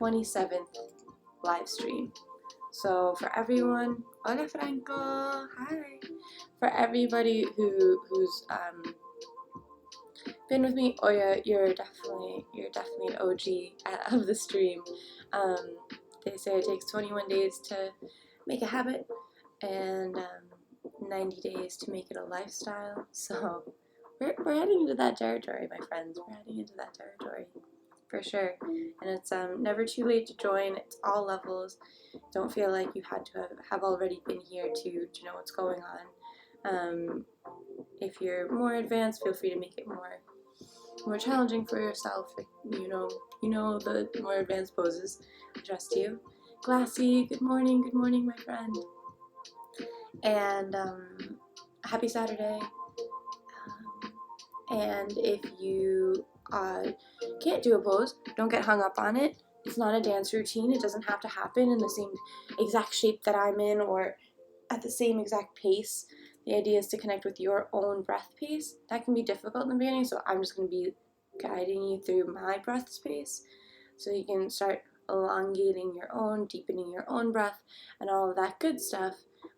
27th live stream. So for everyone, hola Franco, hi. For everybody who's been with me, oh yeah, you're definitely an OG of the stream. They say it takes 21 days to make a habit, and 90 days to make it a lifestyle. So we're heading into that territory, my friends. We're heading into that territory for sure. And it's never too late to join. It's all levels. Don't feel like you had to have already been here to know what's going on. If you're more advanced, feel free to make it more challenging for yourself. You know the more advanced poses. I trust you. Glassy, good morning, my friend. And happy Saturday. And if you can't do a pose, don't get hung up on it. It's not a dance routine. It doesn't have to happen in the same exact shape that I'm in or at the same exact pace. The idea is to connect with your own breath pace. That can be difficult in the beginning, so I'm just going to be guiding you through my breath space so you can start elongating your own, deepening your own breath, and all of that good stuff.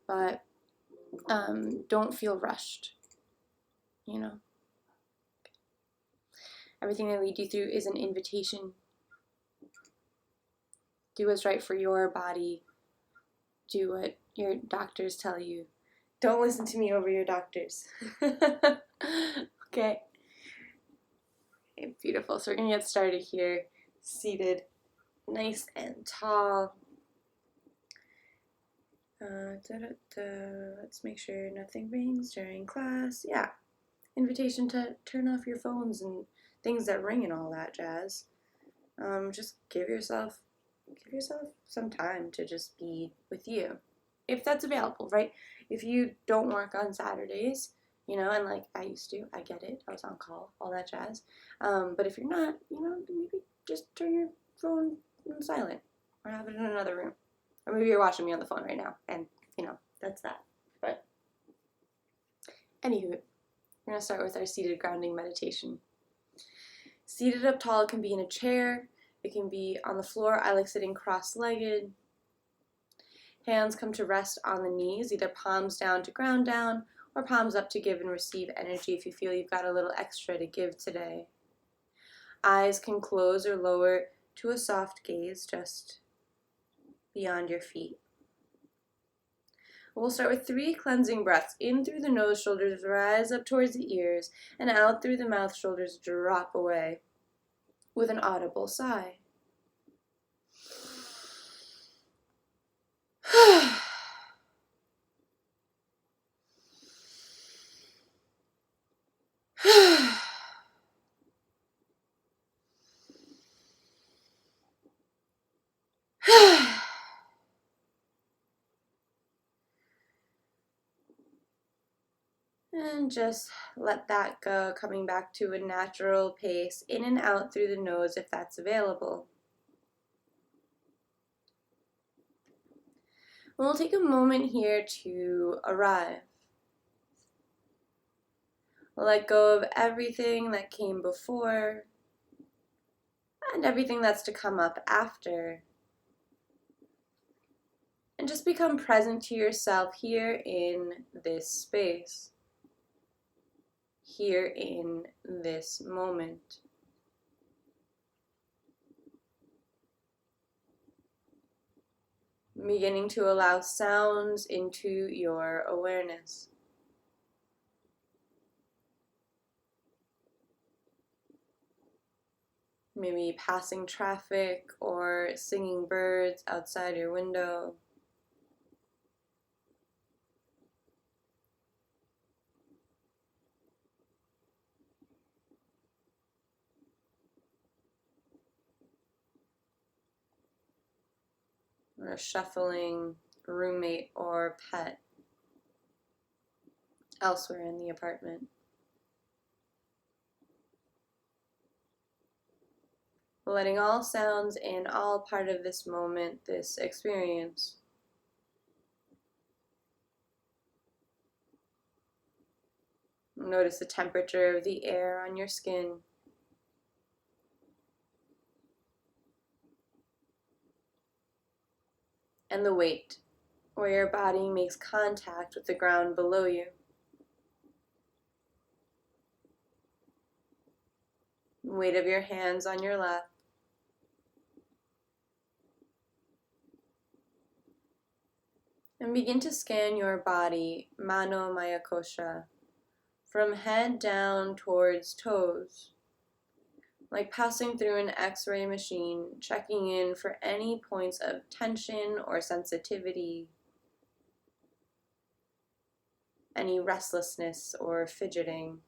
But don't feel rushed, you know. Everything I lead you through is an invitation. Do what's right for your body. Do what your doctors tell you. Don't listen to me over your doctors. Okay. Beautiful. So we're going to get started here. Seated nice and tall. Let's make sure nothing rings during class. Yeah. Invitation to turn off your phones and things that ring and all that jazz. Just give yourself some time to just be with you, if that's available, right? If you don't work on Saturdays, you know, and like I used to, I get it, I was on call, all that jazz. But if you're not, you know, maybe just turn your phone on silent or have it in another room. Or maybe you're watching me on the phone right now, and you know, that's that. But anywho, we're gonna start with our seated grounding meditation. Seated up tall, it can be in a chair, it can be on the floor. I like sitting cross-legged. Hands come to rest on the knees, either palms down to ground down or palms up to give and receive energy if you feel you've got a little extra to give today. Eyes can close or lower to a soft gaze just beyond your feet. We'll start with 3 cleansing breaths. In through the nose, shoulders rise up towards the ears, and out through the mouth, shoulders drop away with an audible sigh. And just let that go, coming back to a natural pace, in and out through the nose if that's available. We'll take a moment here to arrive. Let go of everything that came before and everything that's to come up after. And just become present to yourself here in this space, here in this moment. Beginning to allow sounds into your awareness. Maybe passing traffic or singing birds outside your window. Or a shuffling roommate or pet elsewhere in the apartment. Letting all sounds in, all part of this moment, this experience. Notice the temperature of the air on your skin. and the weight, where your body makes contact with the ground below you. Weight of your hands on your lap. And begin to scan your body, mano maya kosha, from head down towards toes, like passing through an X-ray machine, checking in for any points of tension or sensitivity, any restlessness or fidgeting.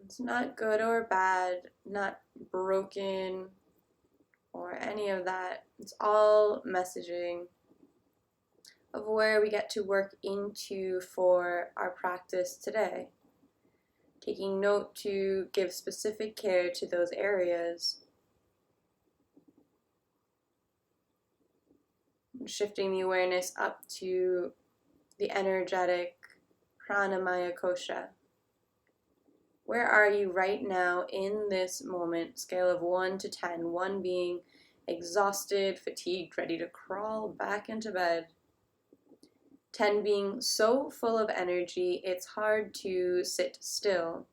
It's not good or bad, not broken or any of that. It's all messaging of where we get to work into for our practice today. Taking note to give specific care to those areas. Shifting the awareness up to the energetic pranamaya kosha. Where are you right now in this moment? Scale of 1 to 10. 1 being exhausted, fatigued, ready to crawl back into bed. 10 being so full of energy, it's hard to sit still.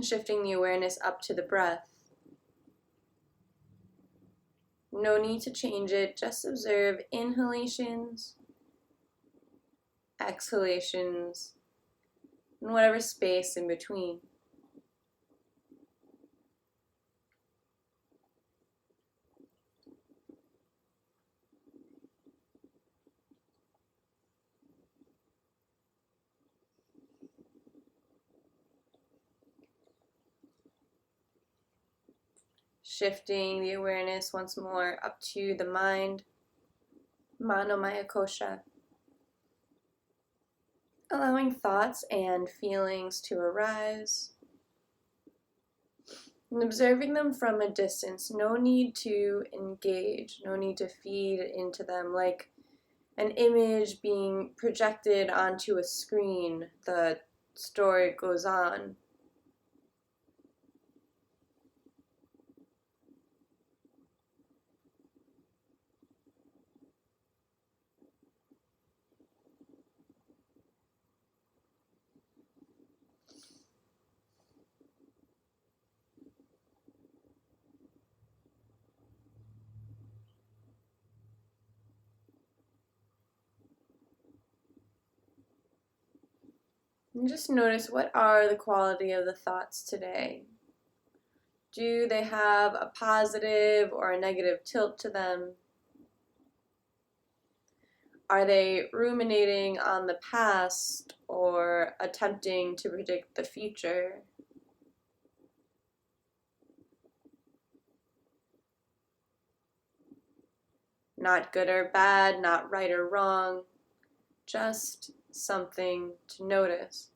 Shifting the awareness up to the breath. No need to change it, just observe inhalations, exhalations, and whatever space in between. Shifting the awareness once more up to the mind, mano maya kosha. Allowing thoughts and feelings to arise and observing them from a distance. No need to engage, no need to feed into them like an image being projected onto a screen. The story goes on. And just notice, what are the quality of the thoughts today? Do they have a positive or a negative tilt to them? Are they ruminating on the past or attempting to predict the future? Not good or bad, not right or wrong, just something to notice.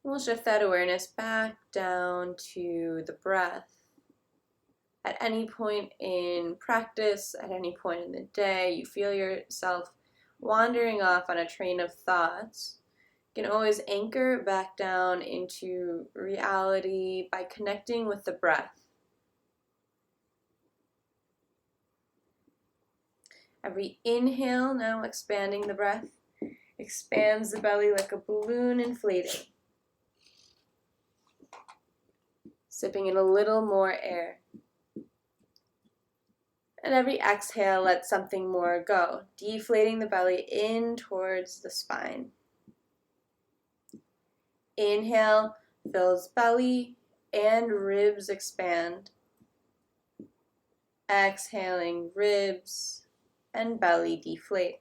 We'll shift that awareness back down to the breath. At any point in practice, at any point in the day, you feel yourself wandering off on a train of thoughts, you can always anchor back down into reality by connecting with the breath. Every inhale, now expanding the breath, expands the belly like a balloon inflating. Sipping in a little more air. And every exhale, let something more go, deflating the belly in towards the spine. Inhale, fills belly and ribs expand. Exhaling, ribs and belly deflate.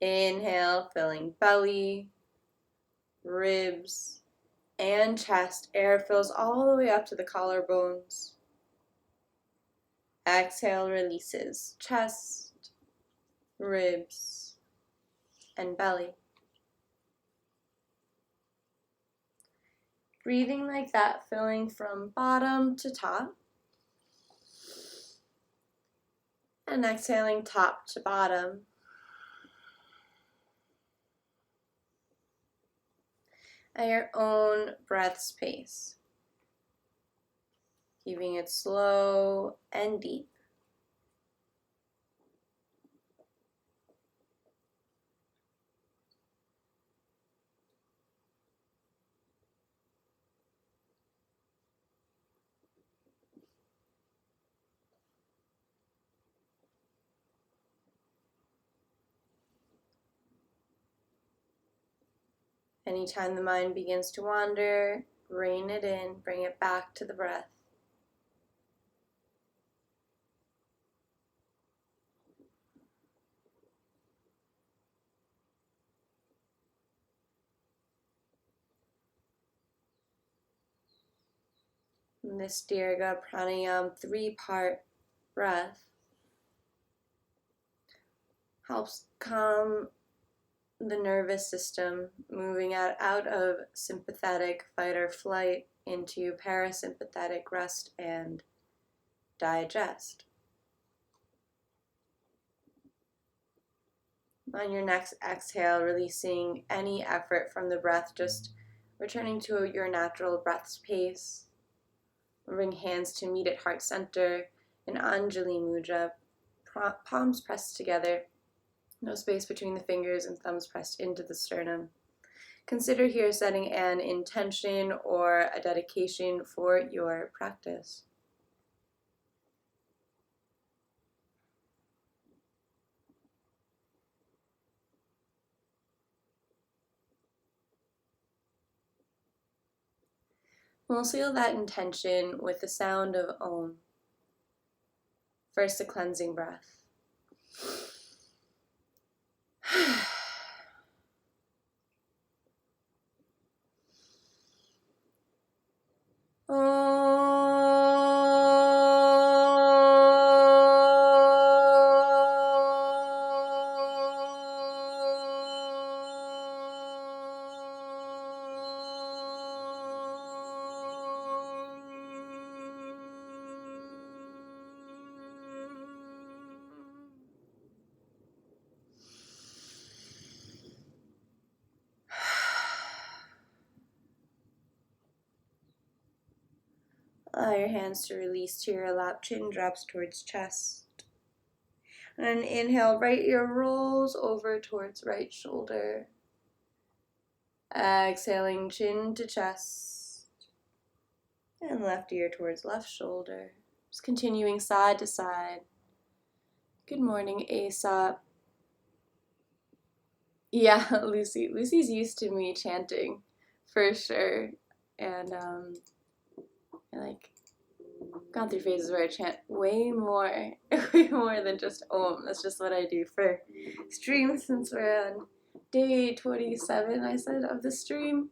Inhale, filling belly, ribs, and chest. Air fills all the way up to the collarbones. Exhale, releases chest, ribs, and belly. Breathing like that, filling from bottom to top. And exhaling top to bottom. At your own breath's pace. Keeping it slow and deep. Anytime the mind begins to wander, rein it in, bring it back to the breath. In this Dirga Pranayam 3-part breath helps calm the nervous system, moving out of sympathetic fight or flight into parasympathetic rest and digest. On your next exhale, releasing any effort from the breath, just returning to your natural breath's pace. Bring hands to meet at heart center in Anjali Mudra, palms pressed together, no space between the fingers and thumbs pressed into the sternum. Consider here setting an intention or a dedication for your practice. We'll seal that intention with the sound of Om. First, a cleansing breath. Allow your hands to release to your lap, chin drops towards chest. And then inhale, right ear rolls over towards right shoulder. Exhaling, chin to chest. And left ear towards left shoulder. Just continuing side to side. Good morning, Aesop. Yeah, Lucy's used to me chanting, for sure. And gone through phases where I chant way more than just Om. That's just what I do for stream since we're on day 27, I said, of the stream.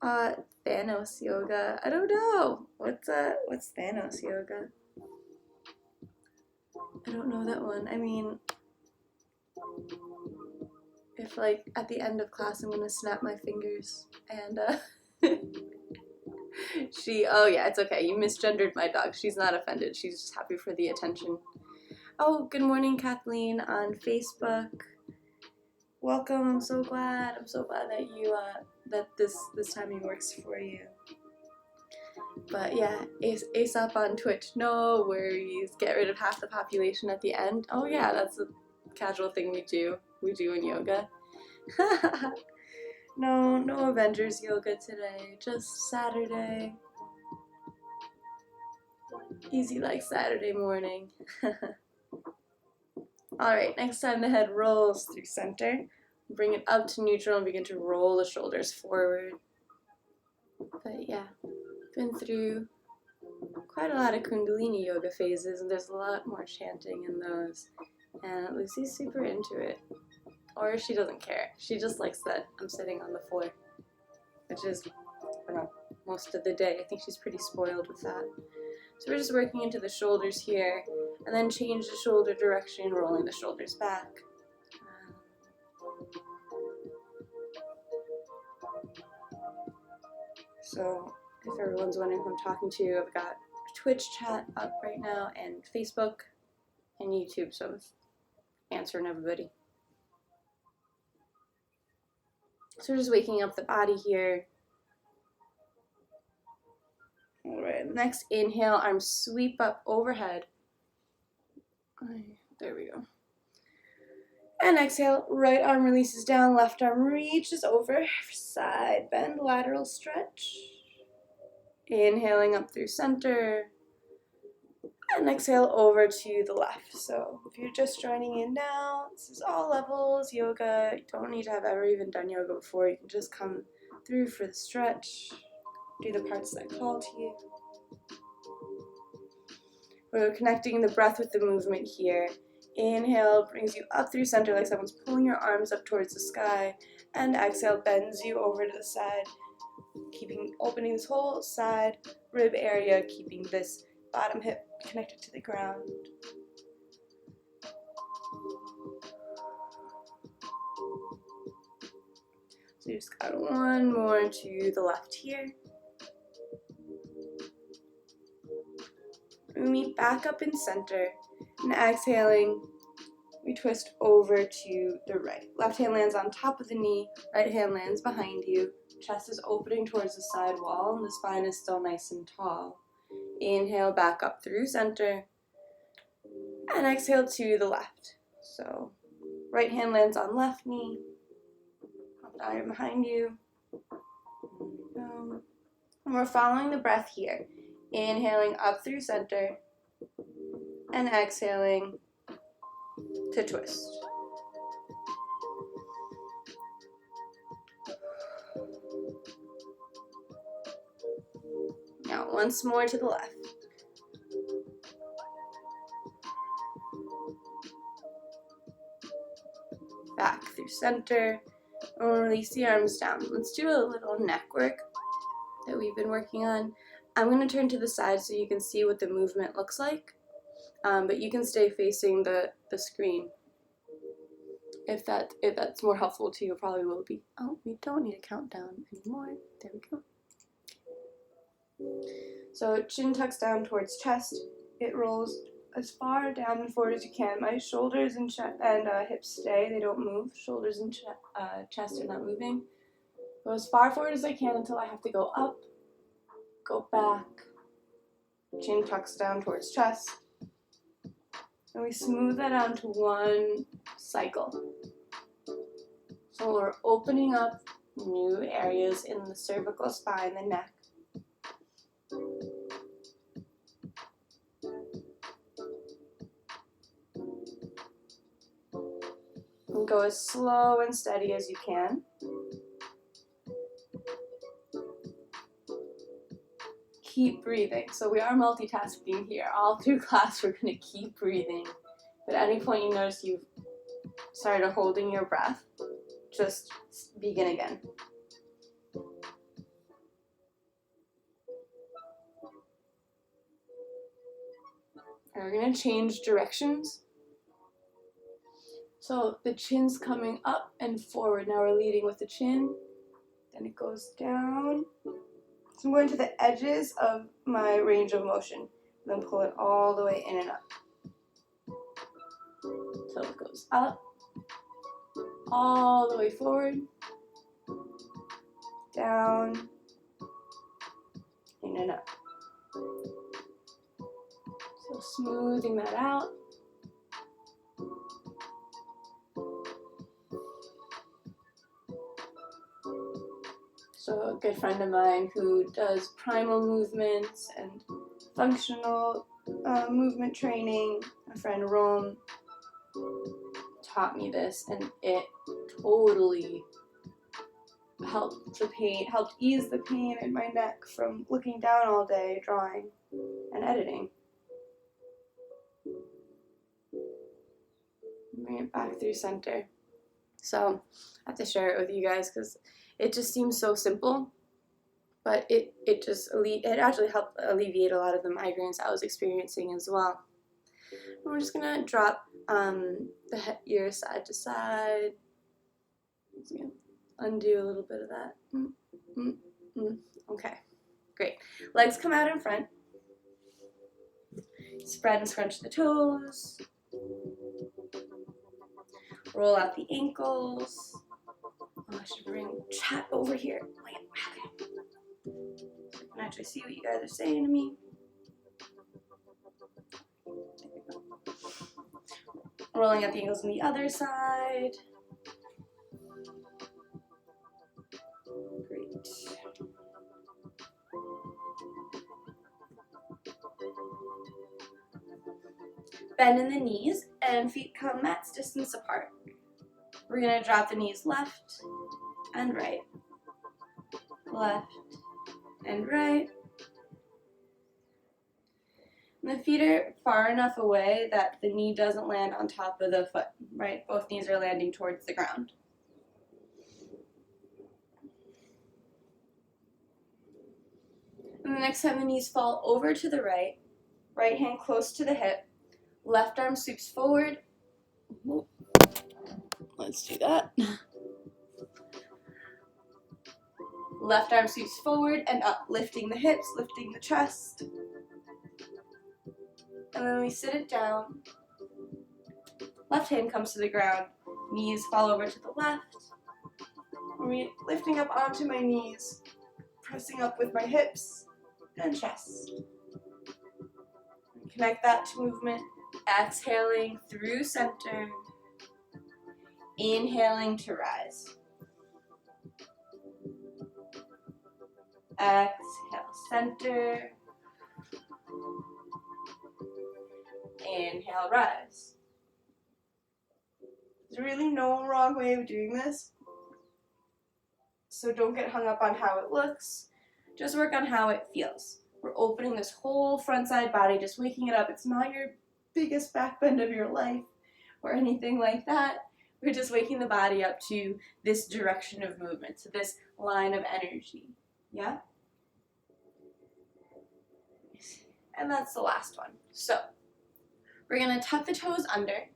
Thanos yoga. I don't know. What's Thanos yoga? I don't know that one. I mean, if at the end of class I'm gonna snap my fingers and oh yeah, it's okay. You misgendered my dog. She's not offended. She's just happy for the attention. Oh, good morning, Kathleen on Facebook. Welcome. I'm so glad that you that this timing works for you. But yeah, Aesop on Twitch. No worries. Get rid of half the population at the end. Oh yeah, that's a casual thing we do. We do in yoga. No Avengers yoga today. Just Saturday. Easy like Saturday morning. Alright, next time the head rolls through center. Bring it up to neutral and begin to roll the shoulders forward. But yeah, been through quite a lot of Kundalini yoga phases, and there's a lot more chanting in those. And Lucy's super into it. Or she doesn't care. She just likes that I'm sitting on the floor, which is, I don't know, most of the day. I think she's pretty spoiled with that. So we're just working into the shoulders here, and then change the shoulder direction, rolling the shoulders back. So if everyone's wondering who I'm talking to, I've got Twitch chat up right now, and Facebook, and YouTube, so I'm answering everybody. So we're just waking up the body here. Alright, next inhale, arms sweep up overhead. There we go. And exhale, right arm releases down, left arm reaches over, side bend, lateral stretch. Inhaling up through center. And exhale over to the left. So if you're just joining in now, this is all levels yoga. You don't need to have ever even done yoga before. You can just come through for the stretch. Do the parts that call to you. We're connecting the breath with the movement here. Inhale brings you up through center like someone's pulling your arms up towards the sky. And exhale bends you over to the side, opening this whole side rib area, keeping this bottom hip connected to the ground. So you just got one more to the left here. We meet back up in center, and exhaling, we twist over to the right. Left hand lands on top of the knee, right hand lands behind you. Chest is opening towards the side wall, and the spine is still nice and tall. Inhale back up through center, and exhale to the left. So right hand lands on left knee, left arm behind you. And we're following the breath here. Inhaling up through center, and exhaling to twist. Now once more to the left. Back through center, and we'll release the arms down. Let's do a little neck work that we've been working on. I'm going to turn to the side so you can see what the movement looks like, but you can stay facing the screen. If that's more helpful to you, it probably will be. Oh, we don't need a countdown anymore. There we go. So chin tucks down towards chest. It rolls as far down and forward as you can. My shoulders and hips stay. They don't move. Shoulders and chest are not moving. Go as far forward as I can until I have to go up. Go back. Chin tucks down towards chest. And we smooth that out into one cycle. So we're opening up new areas in the cervical spine, the neck. And go as slow and steady as you can. Keep breathing. So we are multitasking here. All through class, we're going to keep breathing. But at any point you notice you've started holding your breath, just begin again. And we're going to change directions. So the chin's coming up and forward. Now we're leading with the chin. Then it goes down. So I'm going to the edges of my range of motion. Then pull it all the way in and up. So it goes up, all the way forward, down, in and up. So smoothing that out. So a good friend of mine who does primal movements and functional movement training, my friend Rome, taught me this, and it totally helped ease the pain in my neck from looking down all day drawing and editing. bring it back through center. So I have to share it with you guys because it just seems so simple, but it actually helped alleviate a lot of the migraines I was experiencing as well. And we're just gonna drop the ear side to side. Undo a little bit of that. Okay, great. Legs come out in front. Spread and scrunch the toes. Roll out the ankles. Oh, I should bring chat over here. Okay. So I can actually see what you guys are saying to me. Rolling out the ankles on the other side. Great. Bend in the knees and feet come max distance apart. We're going to drop the knees left and right. Left and right. And the feet are far enough away that the knee doesn't land on top of the foot, right? Both knees are landing towards the ground. And the next time the knees fall over to the right, right hand close to the hip, left arm sweeps forward. Let's do that. Left arm sweeps forward and up, lifting the hips, lifting the chest. And then we sit it down. Left hand comes to the ground. Knees fall over to the left. We're lifting up onto my knees, pressing up with my hips and chest. Connect that to movement. Exhaling through center. Inhaling to rise. Exhale, center. Inhale, rise. There's really no wrong way of doing this, so don't get hung up on how it looks. Just work on how it feels. We're opening this whole front side body, just waking it up. It's not your biggest back bend of your life or anything like that. We're just waking the body up to this direction of movement, to this line of energy. Yeah? And that's the last one. So, we're going to tuck the toes under.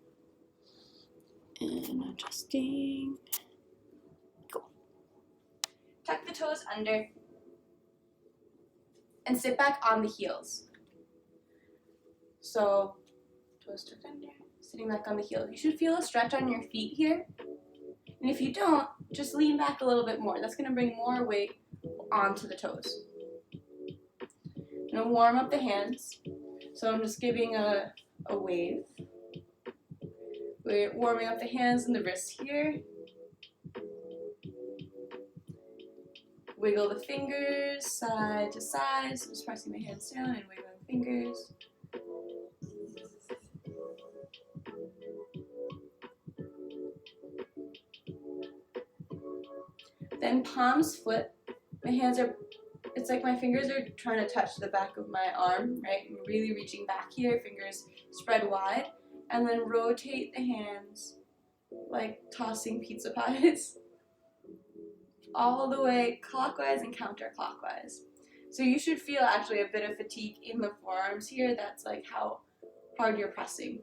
And adjusting. Cool. Tuck the toes under. And sit back on the heels. So, toes tucked under, sitting back on the heels. You should feel a stretch on your feet here. And if you don't, just lean back a little bit more. That's going to bring more weight onto the toes. I'm going to warm up the hands. So I'm just giving a wave. We're warming up the hands and the wrists here. Wiggle the fingers side to side. So just pressing my hands down and wiggling the fingers. Then palms flip. My hands are, it's like my fingers are trying to touch the back of my arm, right? I'm really reaching back here, fingers spread wide. And then rotate the hands like tossing pizza pies. All the way clockwise and counterclockwise. So you should feel actually a bit of fatigue in the forearms here. That's like how hard you're pressing.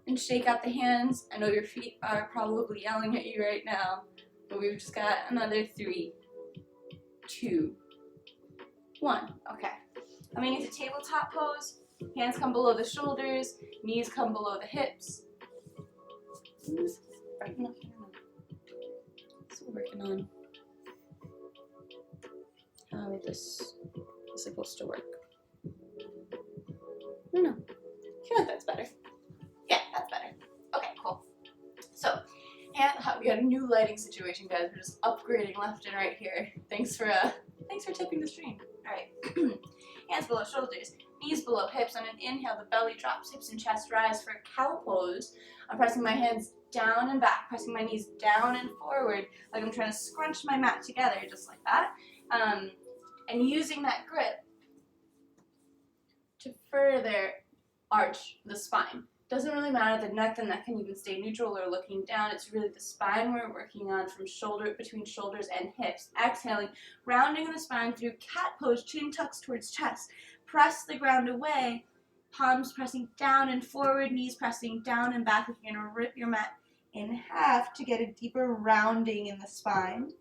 And shake out the hands. I know your feet are probably yelling at you right now, but we've just got another 3, 2, 1. Okay. Coming into tabletop pose. Hands come below the shoulders, knees come below the hips. Brighten up here. So we're working on how this is supposed to work. I don't know. I feel like that's better. Yeah, that's better. Okay, cool. So, we got a new lighting situation, guys. We're just upgrading left and right here. Thanks for tipping the stream. All right. Hands below shoulders, knees below hips. On an inhale, the belly drops, hips and chest rise for a cow pose. I'm pressing my hands down and back, pressing my knees down and forward, like I'm trying to scrunch my mat together, just like that. and using that grip to further arch the spine. Doesn't really matter the neck can even stay neutral or looking down. It's really the spine we're working on from between shoulders and hips. Exhaling, rounding the spine through cat pose, chin tucks towards chest. Press the ground away, palms pressing down and forward, knees pressing down and back. You're going to rip your mat in half to get a deeper rounding in the spine.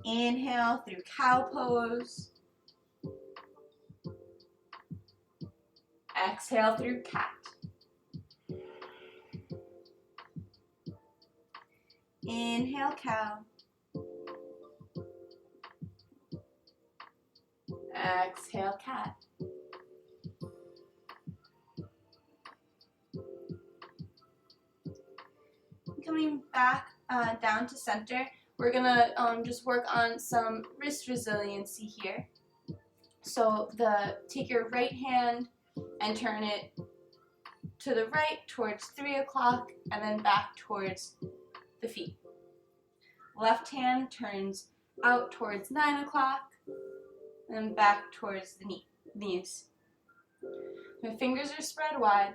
Inhale through cow pose. Exhale through cat. Inhale, cow. Exhale, cat. Coming back down to center, we're gonna just work on some wrist resiliency here. So take your right hand and turn it to the right towards 3 o'clock and then back towards the feet. Left hand turns out towards 9 o'clock and back towards the knees. My fingers are spread wide.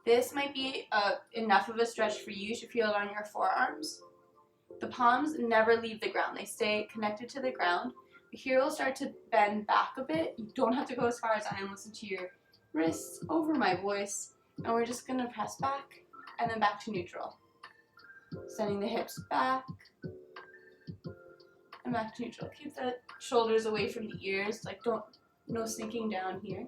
This might be enough of a stretch for you to feel it on your forearms. The palms never leave the ground. They stay connected to the ground. Here we'll start to bend back a bit. You don't have to go as far as I am. Listen to your wrists over my voice. And we're just going to press back and then back to neutral. Sending the hips back and back to neutral. Keep the shoulders away from the ears. No sinking down here.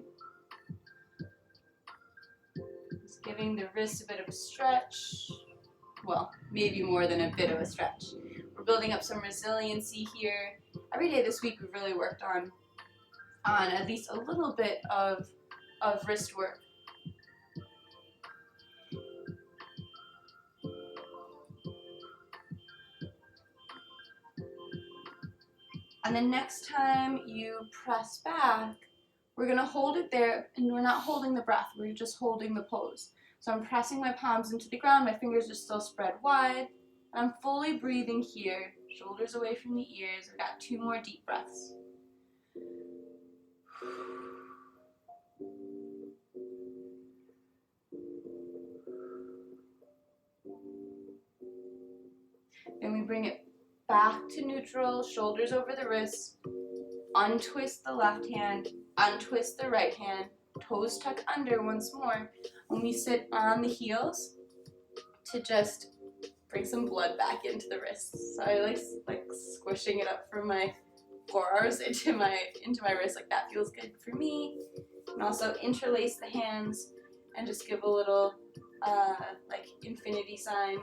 Just giving the wrist a bit of a stretch. Well, maybe more than a bit of a stretch. We're building up some resiliency here. Every day this week we've really worked on at least a little bit of wrist work. And the next time you press back, we're going to hold it there, and we're not holding the breath, we're just holding the pose. So I'm pressing my palms into the ground, my fingers are still spread wide, and I'm fully breathing here, shoulders away from the ears. I've got 2 more deep breaths. Then we bring it back to neutral, shoulders over the wrists, untwist the left hand, untwist the right hand, toes tuck under once more. When we sit on the heels to just bring some blood back into the wrists. So I like squishing it up from my forearms into my wrist. Like that feels good for me. And also interlace the hands and just give a little like infinity sign.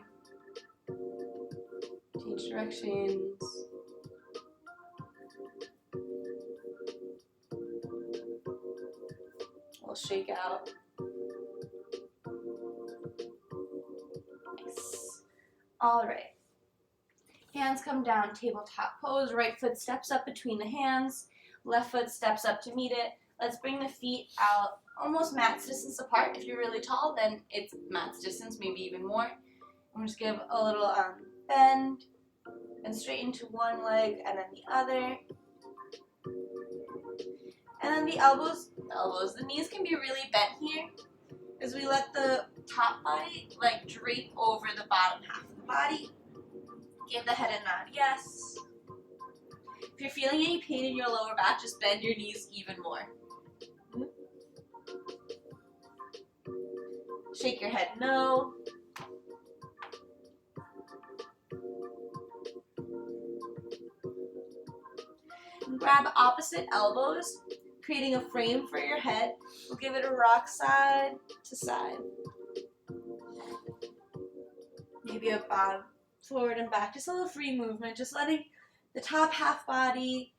Change directions. We'll shake out. Nice. All right. Hands come down, tabletop pose. Right foot steps up between the hands. Left foot steps up to meet it. Let's bring the feet out almost mat's distance apart. If you're really tall, then it's mat's distance, maybe even more. And we'll just give a little bend and straighten to one leg and then the other. And then the the knees can be really bent here as we let the top body drape over the bottom half of the body. Give the head a nod, yes. If you're feeling any pain in your lower back, just bend your knees even more. Shake your head no. And grab opposite elbows, creating a frame for your head. We'll give it a rock side to side. Maybe a bob forward and back, just a little free movement, just letting the top half body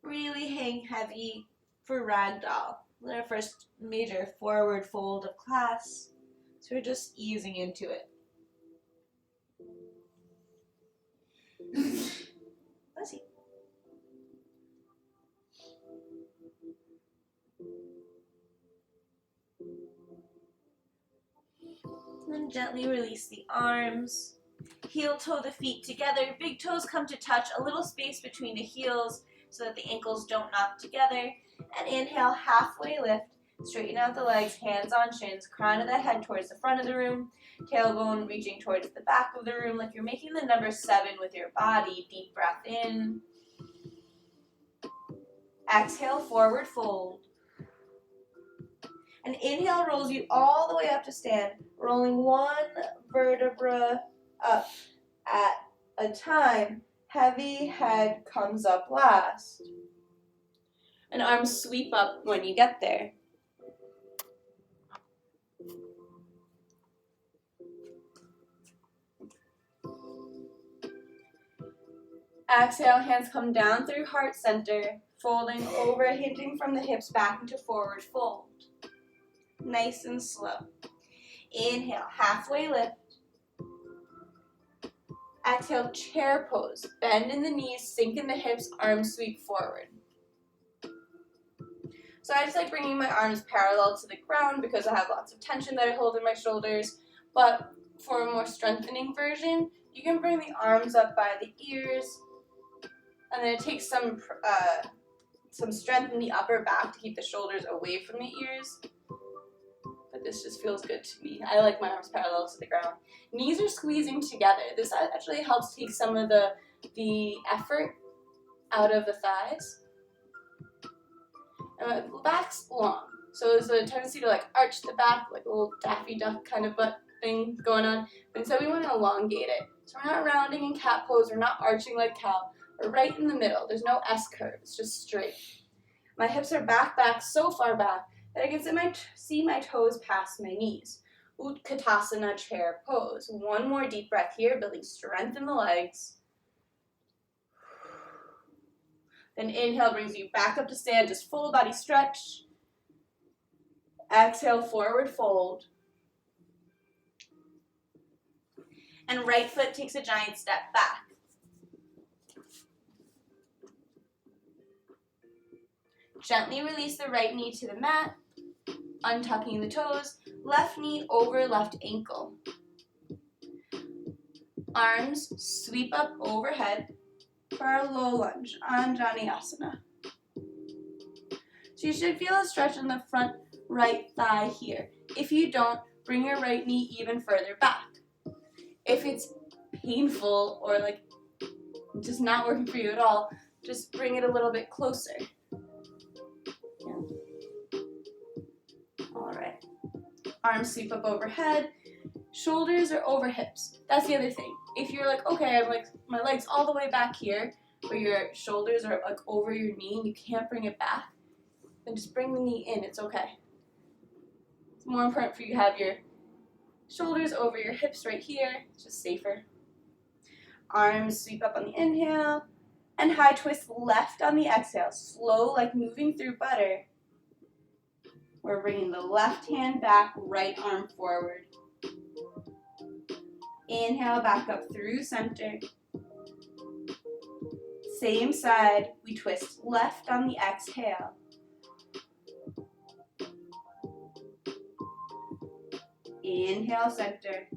really hang heavy for ragdoll. Our first major forward fold of class, so we're just easing into it. Let's see. And then gently release the arms. Heel toe the feet together. Big toes come to touch. A little space between the heels so that the ankles don't knock together. And inhale, halfway lift. Straighten out the legs, hands on shins, crown of the head towards the front of the room, tailbone reaching towards the back of the room like you're making the number 7 with your body. Deep breath in. Exhale, forward fold. And inhale rolls you all the way up to stand, rolling one vertebra up at a time. Heavy head comes up last. And arms sweep up when you get there. Exhale, hands come down through heart center, folding over, hinging from the hips back into forward fold. Nice and slow. Inhale, halfway lift. Exhale, chair pose. Bend in the knees, sink in the hips, arms sweep forward. So I just like bringing my arms parallel to the ground because I have lots of tension that I hold in my shoulders. But for a more strengthening version, you can bring the arms up by the ears, and then it takes some strength in the upper back to keep the shoulders away from the ears. But this just feels good to me. I like my arms parallel to the ground. Knees are squeezing together. This actually helps take some of the effort out of the thighs. And the back's long, so there's a tendency to like arch the back, like a little Daffy Duck kind of butt thing going on. But instead we want to elongate it. So we're not rounding in cat pose, we're not arching like cow. We're right in the middle. There's no S curve, it's just straight. My hips are back so far back that I can see my toes past my knees. Utkatasana chair pose. One more deep breath here, building strength in the legs. Then inhale brings you back up to stand, just full body stretch. Exhale, forward fold. And right foot takes a giant step back. Gently release the right knee to the mat, untucking the toes, left knee over left ankle. Arms sweep up overhead for our low lunge, Anjali Asana. So you should feel a stretch in the front right thigh here. If you don't, bring your right knee even further back. If it's painful or like just not working for you at all, just bring it a little bit closer. Yeah. All right. Arms sweep up overhead. Shoulders are over hips. That's the other thing. If you're like, okay, I'm like my legs all the way back here, but your shoulders are like over your knee and you can't bring it back, then just bring the knee in. It's okay. It's more important for you to have your shoulders over your hips right here. It's just safer. Arms sweep up on the inhale and high twist left on the exhale. Slow, like moving through butter. We're bringing the left hand back, right arm forward. Inhale, back up through center. Same side, we twist left on the exhale. Inhale, center.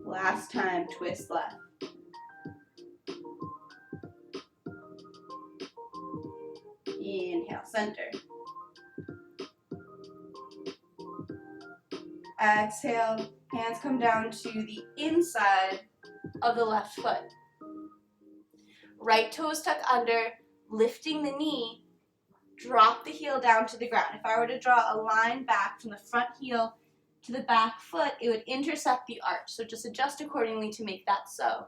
Last time, twist left. Inhale, center. Exhale, hands come down to the inside of the left foot. Right toes tuck under, lifting the knee, drop the heel down to the ground. If I were to draw a line back from the front heel to the back foot, it would intersect the arch. So just adjust accordingly to make that so.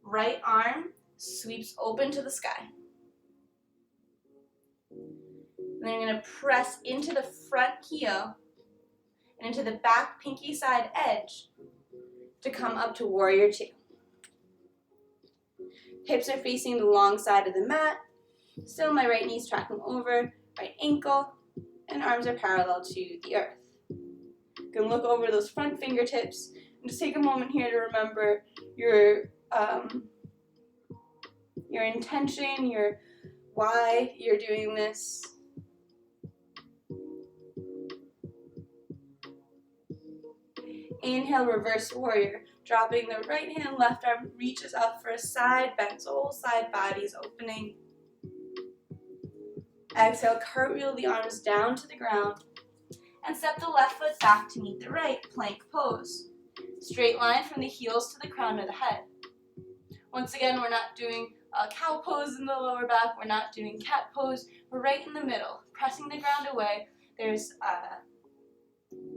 Right arm sweeps open to the sky. And then you're going to press into the front heel and into the back pinky side edge to come up to warrior two. Hips are facing the long side of the mat. Still my right knee's tracking over, right ankle, and arms are parallel to the earth. You can look over those front fingertips and just take a moment here to remember your intention, your why you're doing this. Inhale, reverse warrior. Dropping the right hand, left arm reaches up for a side bend. So whole side body's opening. Exhale, cartwheel the arms down to the ground. And step the left foot back to meet the right, plank pose. Straight line from the heels to the crown of the head. Once again, we're not doing a cow pose in the lower back. We're not doing cat pose. We're right in the middle, pressing the ground away. There's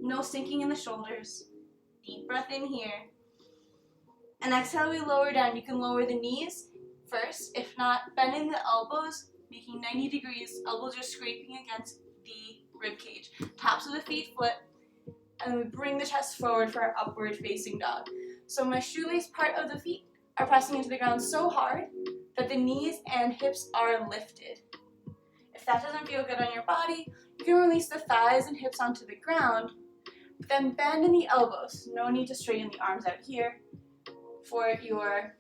no sinking in the shoulders. Deep breath in here. And exhale, we lower down. You can lower the knees first. If not, bending the elbows, making 90 degrees. Elbows are scraping against the rib cage. Tops of the feet flip. And we bring the chest forward for our upward facing dog. So my shoelace part of the feet are pressing into the ground so hard that the knees and hips are lifted. If that doesn't feel good on your body, you can release the thighs and hips onto the ground, but then bend in the elbows. No need to straighten the arms out here for your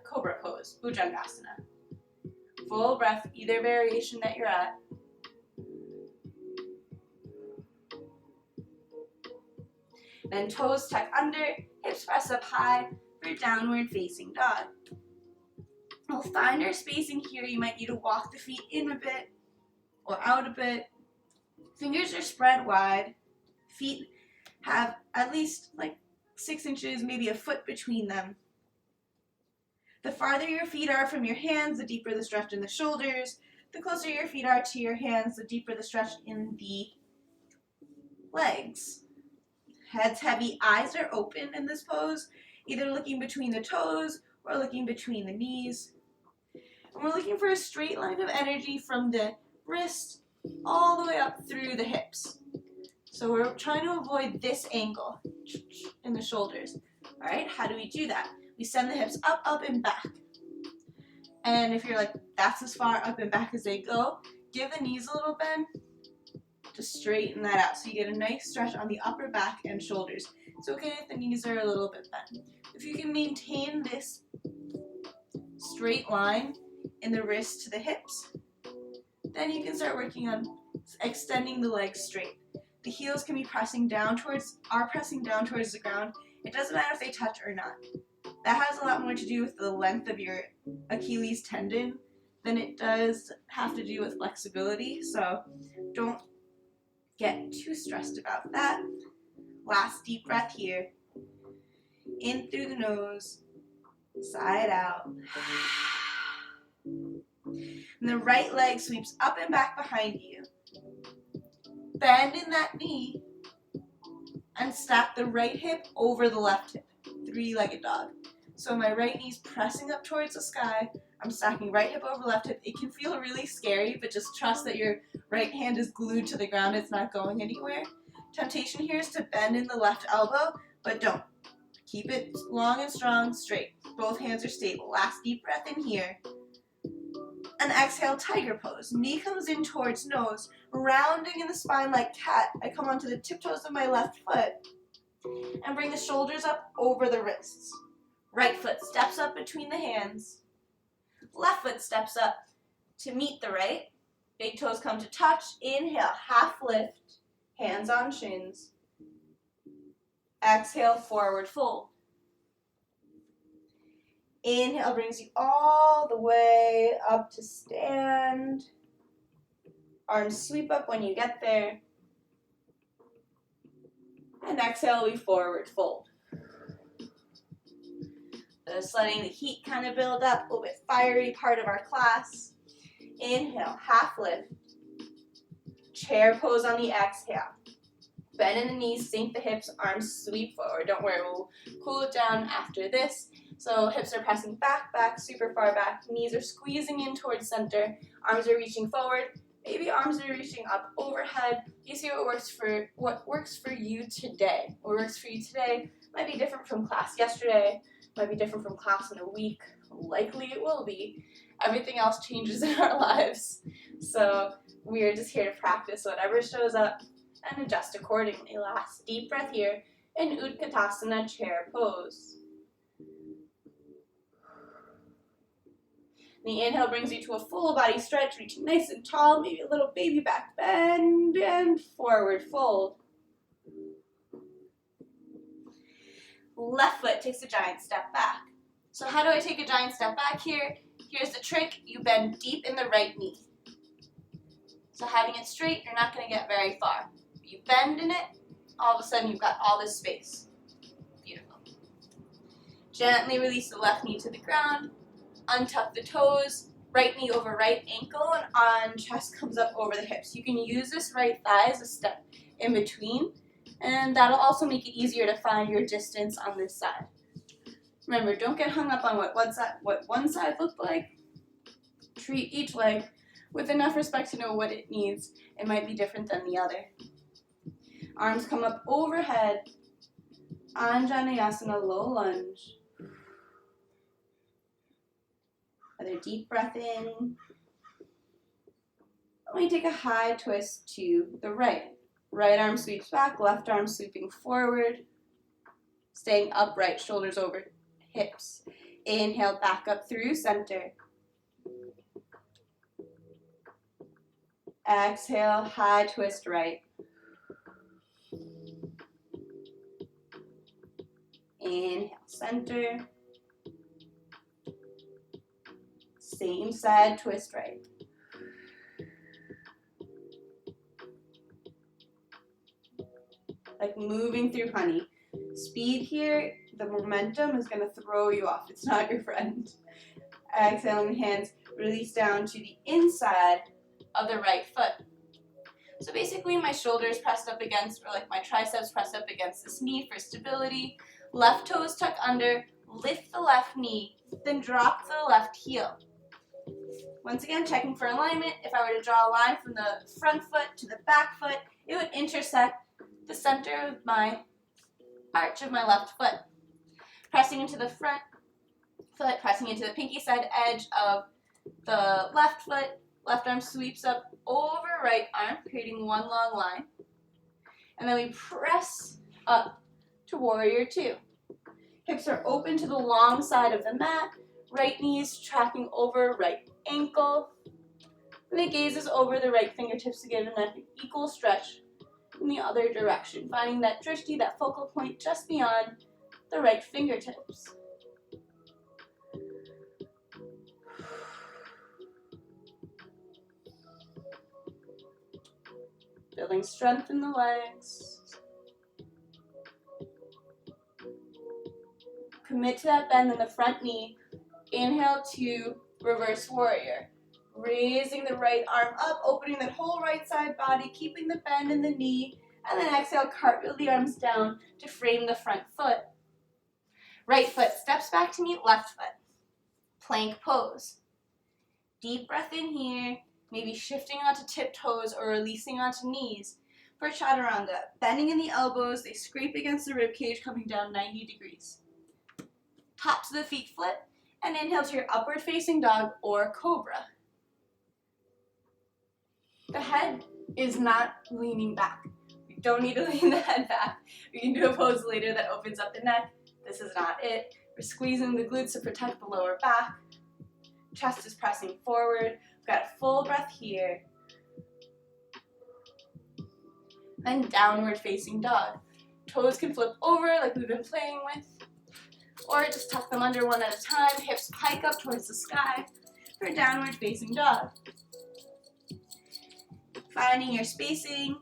cobra pose, Bhujangasana. Full breath, either variation that you're at. Then toes tuck under, hips press up high for downward facing dog. We'll find our spacing here. You might need to walk the feet in a bit or out a bit. Fingers are spread wide. Feet have at least like 6 inches, maybe a foot between them. The farther your feet are from your hands, the deeper the stretch in the shoulders. The closer your feet are to your hands, the deeper the stretch in the legs. Head's heavy, eyes are open in this pose, either looking between the toes or looking between the knees. And we're looking for a straight line of energy from the wrist all the way up through the hips. So we're trying to avoid this angle in the shoulders. All right, how do we do that? We send the hips up, up, and back. And if you're like, that's as far up and back as they go, give the knees a little bend to straighten that out. So you get a nice stretch on the upper back and shoulders. It's okay if the knees are a little bit bent. If you can maintain this straight line in the wrist to the hips, then you can start working on extending the legs straight. The heels can be pressing down towards the ground. It doesn't matter if they touch or not. That has a lot more to do with the length of your Achilles tendon than it does have to do with flexibility. So don't get too stressed about that. Last deep breath here. In through the nose, side out. And the right leg sweeps up and back behind you. Bend in that knee and stack the right hip over the left hip. Three-legged dog. So my right knee's pressing up towards the sky. I'm stacking right hip over left hip. It can feel really scary, but just trust that your right hand is glued to the ground. It's not going anywhere. Temptation here is to bend in the left elbow, but don't. Keep it long and strong, straight. Both hands are stable. Last deep breath in here. And exhale, tiger pose. Knee comes in towards nose, rounding in the spine like cat. I come onto the tiptoes of my left foot and bring the shoulders up over the wrists. Right foot steps up between the hands. Left foot steps up to meet the right. Big toes come to touch. Inhale, half lift, hands on shins. Exhale, forward fold. Inhale brings you all the way up to stand. Arms sweep up when you get there. And exhale, we forward fold. Just letting the heat kind of build up, a little bit fiery part of our class. Inhale, half lift. Chair pose on the exhale. Bend in the knees, sink the hips, arms sweep forward. Don't worry, we'll cool it down after this. So hips are pressing back, back, super far back. Knees are squeezing in towards center. Arms are reaching forward. Maybe arms are reaching up overhead. You see what works for you today. What works for you today might be different from class yesterday, might be different from class in a week. Likely it will be. Everything else changes in our lives. So we are just here to practice whatever shows up and adjust accordingly. Last deep breath here in Utkatasana chair pose. The inhale brings you to a full body stretch, reaching nice and tall, maybe a little baby back bend, and forward fold. left foot takes a giant step back. So how do I take a giant step back here? Here's the trick. You bend deep in the right knee. So having it straight, you're not going to get very far. You bend in it, all of a sudden you've got all this space. Beautiful. Gently release the left knee to the ground. Untuck the toes. Right knee over right ankle, and on chest comes up over the hips. You can use this right thigh as a step in between, and that'll also make it easier to find your distance on this side. Remember, don't get hung up on what one side looked like. Treat each leg with enough respect to know what it needs. It might be different than the other. Arms come up overhead. Anjaneyasana, low lunge. Another deep breath in. Let me take a high twist to the right. Right arm sweeps back, left arm sweeping forward. Staying upright, shoulders over hips. Inhale, back up through center. Exhale, high twist right. Inhale, center. Same side, twist right. Like moving through honey. Speed here, the momentum is going to throw you off. It's not your friend. Exhaling, hands release down to the inside of the right foot. So basically my shoulders pressed up against, or like my triceps pressed up against this knee for stability. Left toes tuck under, lift the left knee, then drop the left heel. Once again, checking for alignment. If I were to draw a line from the front foot to the back foot, it would intersect the center of my arch of my left foot. Pressing into the front foot, pressing into the pinky side edge of the left foot. Left arm sweeps up over right arm, creating one long line. And then we press up to warrior two. Hips are open to the long side of the mat. Right knee is tracking over right ankle. And the gaze is over the right fingertips to give an equal stretch in the other direction. Finding that drishti, that focal point just beyond the right fingertips. Building strength in the legs. Commit to that bend in the front knee. Inhale to reverse warrior. Raising the right arm up, opening that whole right side body, keeping the bend in the knee, and then exhale, cartwheel the arms down to frame the front foot. Right foot steps back to meet left foot. Plank pose. Deep breath in here, maybe shifting onto tiptoes or releasing onto knees. For chaturanga, bending in the elbows, they scrape against the rib cage, coming down 90 degrees. Tops of the feet flip, and inhale to your upward facing dog or cobra. The head is not leaning back. We don't need to lean the head back. We can do a pose later that opens up the neck. This is not it. We're squeezing the glutes to protect the lower back. Chest is pressing forward. We've got a full breath here. Then downward facing dog. Toes can flip over like we've been playing with. Or just tuck them under one at a time. Hips pike up towards the sky for downward facing dog. Finding your spacing,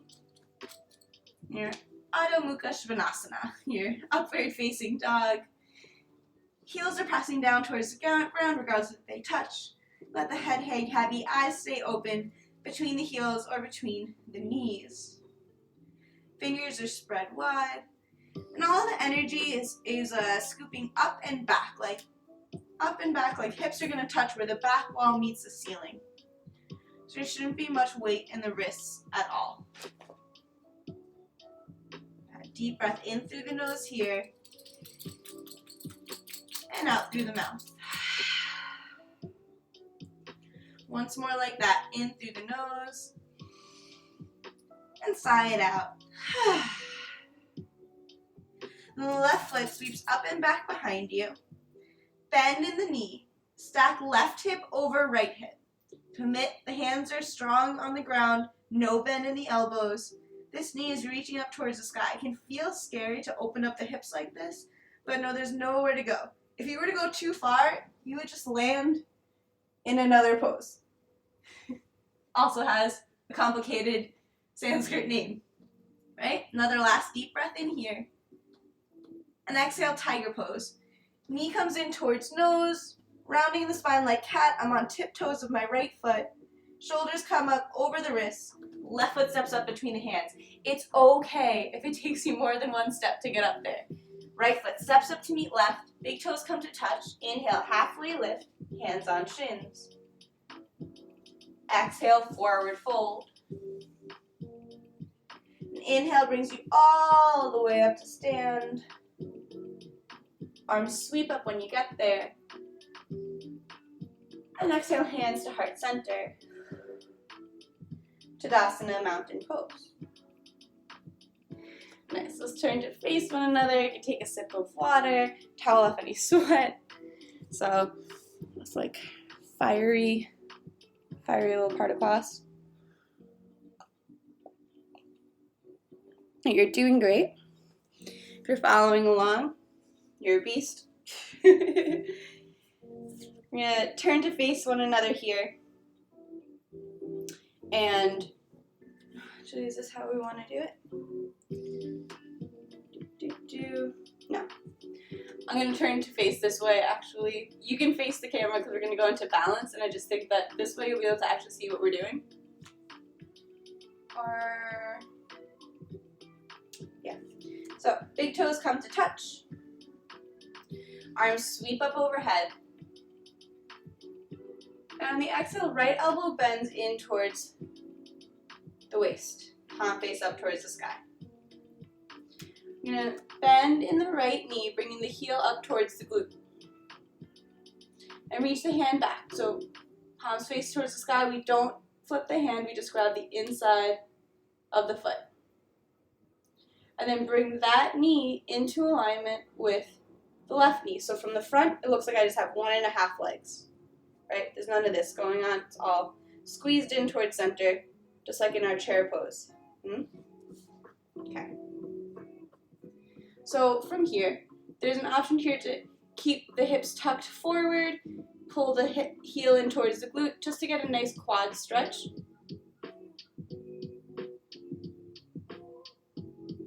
your Adho Mukha Svanasana, your upward facing dog. Heels are pressing down towards the ground regardless if they touch. Let the head hang heavy, eyes stay open between the heels or between the knees. Fingers are spread wide. And all the energy is scooping up and back like hips are going to touch where the back wall meets the ceiling. So there shouldn't be much weight in the wrists at all. A deep breath in through the nose here. And out through the mouth. Once more like that. In through the nose. And sigh it out. The left foot sweeps up and back behind you. Bend in the knee. Stack left hip over right hip. Commit, the hands are strong on the ground, no bend in the elbows. This knee is reaching up towards the sky. It can feel scary to open up the hips like this, but no, there's nowhere to go. If you were to go too far, you would just land in another pose. Also has a complicated Sanskrit name, right? Another last deep breath in here. And exhale, tiger pose. Knee comes in towards nose, rounding the spine like cat. I'm on tiptoes of my right foot. Shoulders come up over the wrists. Left foot steps up between the hands. It's okay if it takes you more than one step to get up there. Right foot steps up to meet left. Big toes come to touch. Inhale, halfway lift. Hands on shins. Exhale, forward fold. Inhale brings you all the way up to stand. Arms sweep up when you get there. And exhale, hands to heart center. Tadasana, mountain pose. Nice, let's turn to face one another. You can take a sip of water, towel off any sweat. So it's like fiery little part of class. You're doing great. If you're following along, you're a beast. We're gonna turn to face one another here. And actually, is this how we want to do it? No. I'm going to turn to face this way, actually. You can face the camera because we're going to go into balance, and I just think that this way you'll be able to actually see what we're doing. Or, yeah. So, big toes come to touch. Arms sweep up overhead. And on the exhale, right elbow bends in towards the waist. Palm face up towards the sky. You're going to bend in the right knee, bringing the heel up towards the glute. And reach the hand back. So palms face towards the sky. We don't flip the hand, we just grab the inside of the foot. And then bring that knee into alignment with the left knee. So from the front, it looks like I just have 1.5 legs. Right? There's none of this going on. It's all squeezed in towards center, just like in our chair pose. Okay. So from here, there's an option here to keep the hips tucked forward, pull the heel in towards the glute, just to get a nice quad stretch.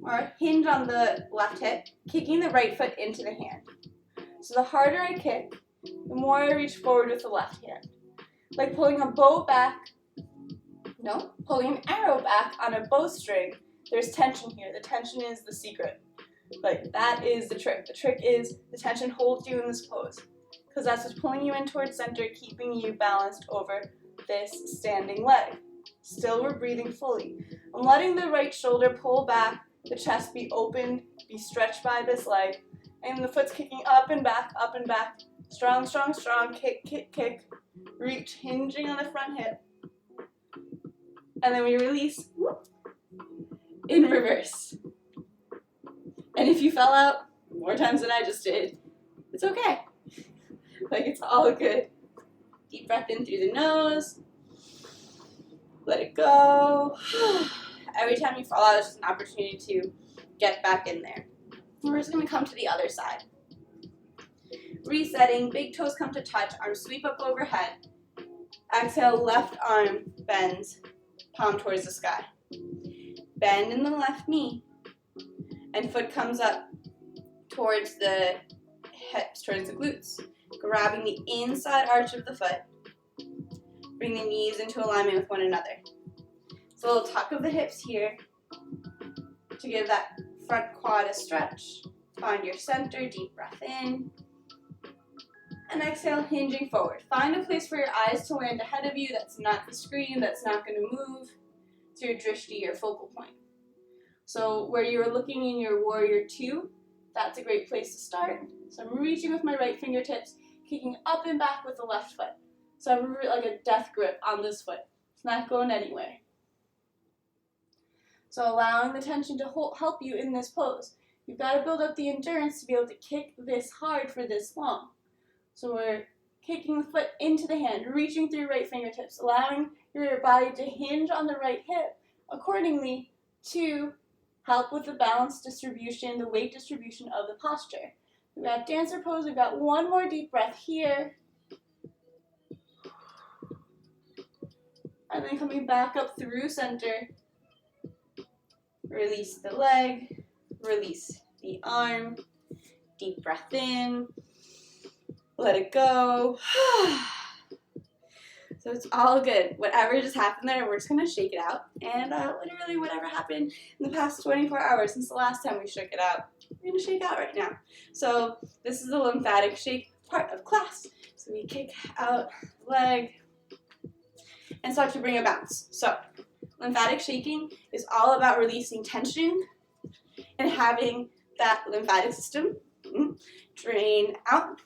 Or hinge on the left hip, kicking the right foot into the hand. So the harder I kick, the more I reach forward with the left hand. Like pulling a bow back, pulling an arrow back on a bowstring, there's tension here. The tension is the secret. Like, that is the trick. The trick is the tension holds you in this pose. Because that's what's pulling you in towards center, keeping you balanced over this standing leg. Still, we're breathing fully. I'm letting the right shoulder pull back, the chest be opened, be stretched by this leg, and the foot's kicking up and back, strong, strong, strong, kick, kick, kick, reach, hinging on the front hip, and then we release in reverse. And if you fell out more times than I just did, it's okay. Like, it's all good. Deep breath in through the nose. Let it go. Every time you fall out, it's just an opportunity to get back in there. We're just going to come to the other side. Resetting, big toes come to touch, arms sweep up overhead. Exhale, left arm bends, palm towards the sky. Bend in the left knee, and foot comes up towards the hips, towards the glutes. Grabbing the inside arch of the foot. Bring the knees into alignment with one another. So a little tuck of the hips here to give that front quad a stretch. Find your center, deep breath in. And exhale, hinging forward. Find a place for your eyes to land ahead of you that's not the screen, that's not going to move. It's your drishti, your focal point. So where you're looking in your warrior 2, that's a great place to start. So I'm reaching with my right fingertips, kicking up and back with the left foot. So I'm like a death grip on this foot. It's not going anywhere. So allowing the tension to help you in this pose. You've got to build up the endurance to be able to kick this hard for this long. So we're kicking the foot into the hand, reaching through right fingertips, allowing your body to hinge on the right hip accordingly to help with the balance distribution, the weight distribution of the posture. We got dancer pose. We've got one more deep breath here. And then coming back up through center. Release the leg. Release the arm. Deep breath in. Let it go. So it's all good. Whatever just happened there, we're just going to shake it out. And literally whatever happened in the past 24 hours since the last time we shook it out, we're going to shake out right now. So this is the lymphatic shake part of class. So we kick out the leg and start to bring a bounce. So lymphatic shaking is all about releasing tension and having that lymphatic system drain out.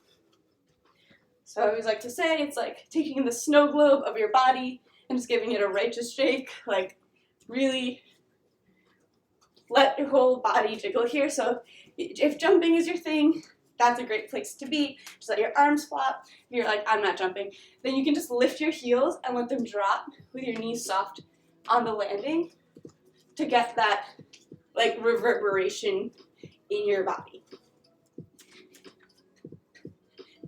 So I always like to say it's like taking the snow globe of your body and just giving it a righteous shake, like really let your whole body jiggle here. So if jumping is your thing, that's a great place to be. Just let your arms flop. If you're like, I'm not jumping, then you can just lift your heels and let them drop with your knees soft on the landing to get that like reverberation in your body.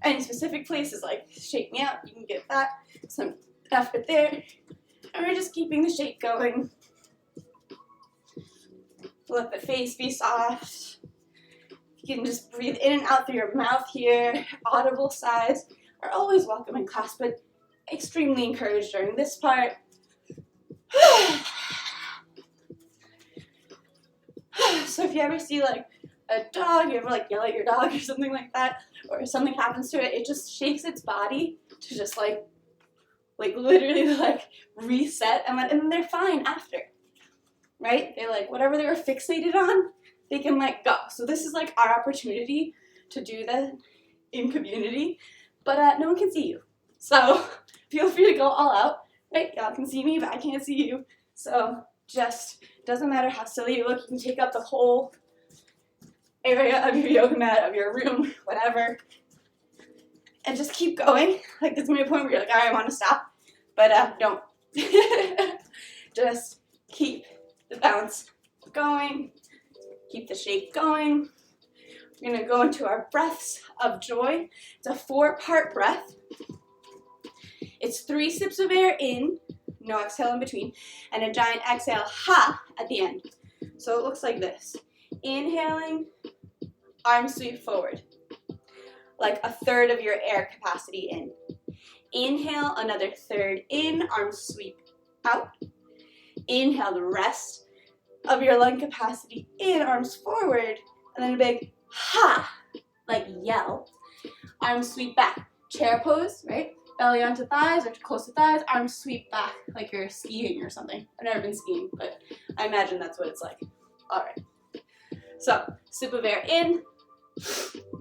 Any specific places like shake me out, you can get that, some effort there. And we're just keeping the shake going. Let the face be soft. You can just breathe in and out through your mouth here. Audible sighs are always welcome in class, but extremely encouraged during this part. So if you ever see like a dog, you ever like yell at your dog or something like that, or something happens to it, it just shakes its body to just like literally like reset, and then they're fine after, right? They're like, whatever they were fixated on, they can let go. So this is like our opportunity to do that in community, but no one can see you. So feel free to go all out, right? Y'all can see me, but I can't see you. So just doesn't matter how silly you look, you can take up the whole area of your yoga mat, of your room, whatever, and just keep going. Like there's gonna be a point where you're like, all right, I want to stop, but don't. Just keep the bounce going, keep the shake going. We're gonna go into our breaths of joy. It's a 4-part breath. It's 3 sips of air in, no exhale in between, and a giant exhale, ha, at the end. So it looks like this. Inhaling, arms sweep forward, like a third of your air capacity in. Inhale, another third in, arms sweep out. Inhale the rest of your lung capacity in, arms forward, and then a big ha, like yell. Arms sweep back. Chair pose, right? Belly onto thighs or close to thighs, arms sweep back like you're skiing or something. I've never been skiing, but I imagine that's what it's like. All right. So, sip of air in,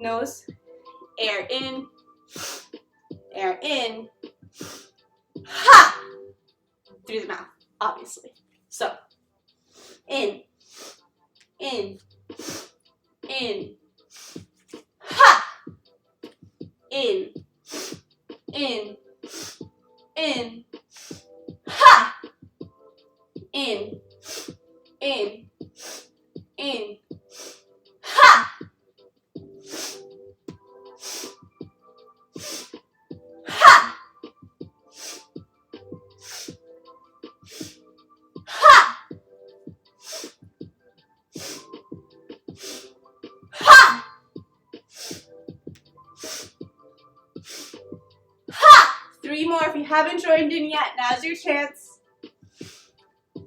nose, air in, ha! Through the mouth, obviously. So, in, ha! In, ha! In, ha! Ha! Ha! Ha! Ha! 3 more if you haven't joined in yet. Now's your chance.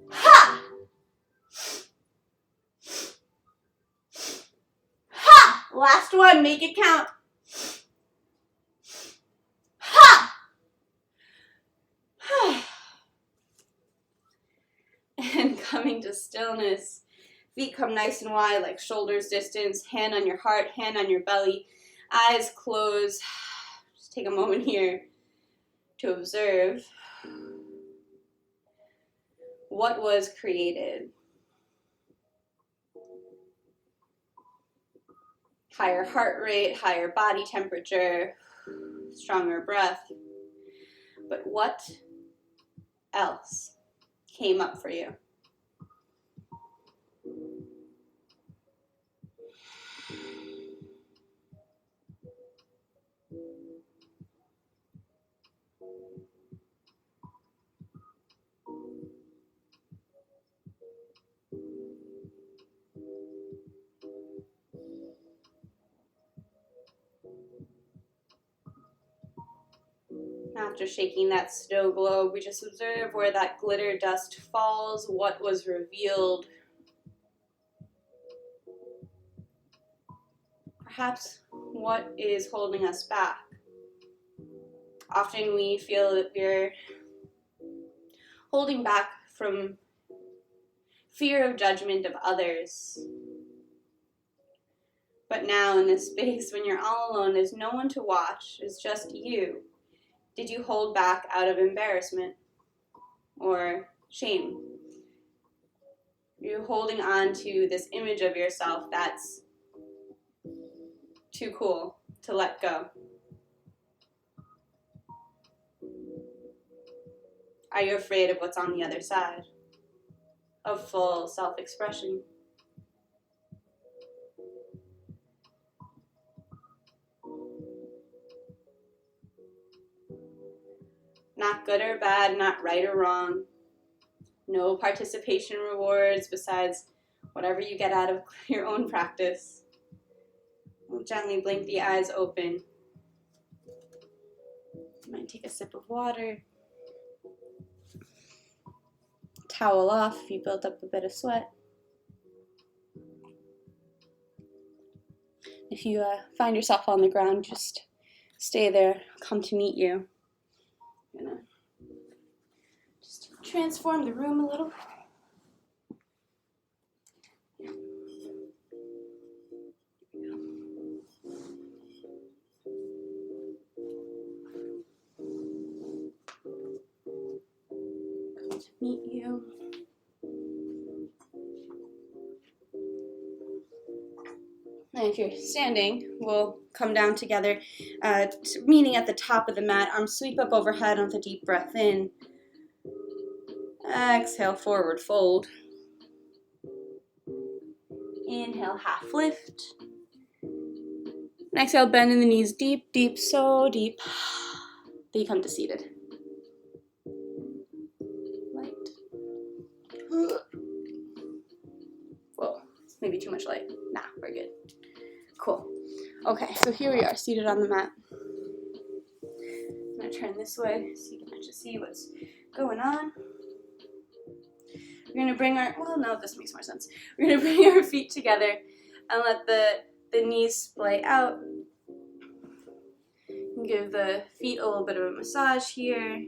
Ha! Ha! Last one, make it count. Ha! And coming to stillness. Feet come nice and wide, like shoulders distance, hand on your heart, hand on your belly, eyes closed. Just take a moment here to observe what was created. Higher heart rate, higher body temperature, stronger breath. But what else came up for you? After shaking that snow globe, we just observe where that glitter dust falls, what was revealed. Perhaps what is holding us back. Often we feel that we're holding back from fear of judgment of others. But now in this space, when you're all alone, there's no one to watch, it's just you. Did you hold back out of embarrassment or shame? You're holding on to this image of yourself that's too cool to let go. Are you afraid of what's on the other side? Of full self-expression? Not good or bad, not right or wrong. No participation rewards besides whatever you get out of your own practice. We'll gently blink the eyes open. You might take a sip of water. Towel off if you built up a bit of sweat. If you find yourself on the ground, just stay there. I'll come to meet you. I'm gonna just transform the room a little. Come to meet you. And if you're standing, we'll come down together, meaning at the top of the mat. Arms sweep up overhead with a deep breath in. Exhale, forward fold. Inhale, half lift. And exhale, bend in the knees deep, deep, so deep. Then you come to seated. Light. Whoa, maybe too much light. Nah, we're good. Cool. Okay, so here we are, seated on the mat. I'm going to turn this way so you can actually see what's going on. We're going to bring our, well, no, this makes more sense. We're going to bring our feet together and let the knees splay out. Give the feet a little bit of a massage here.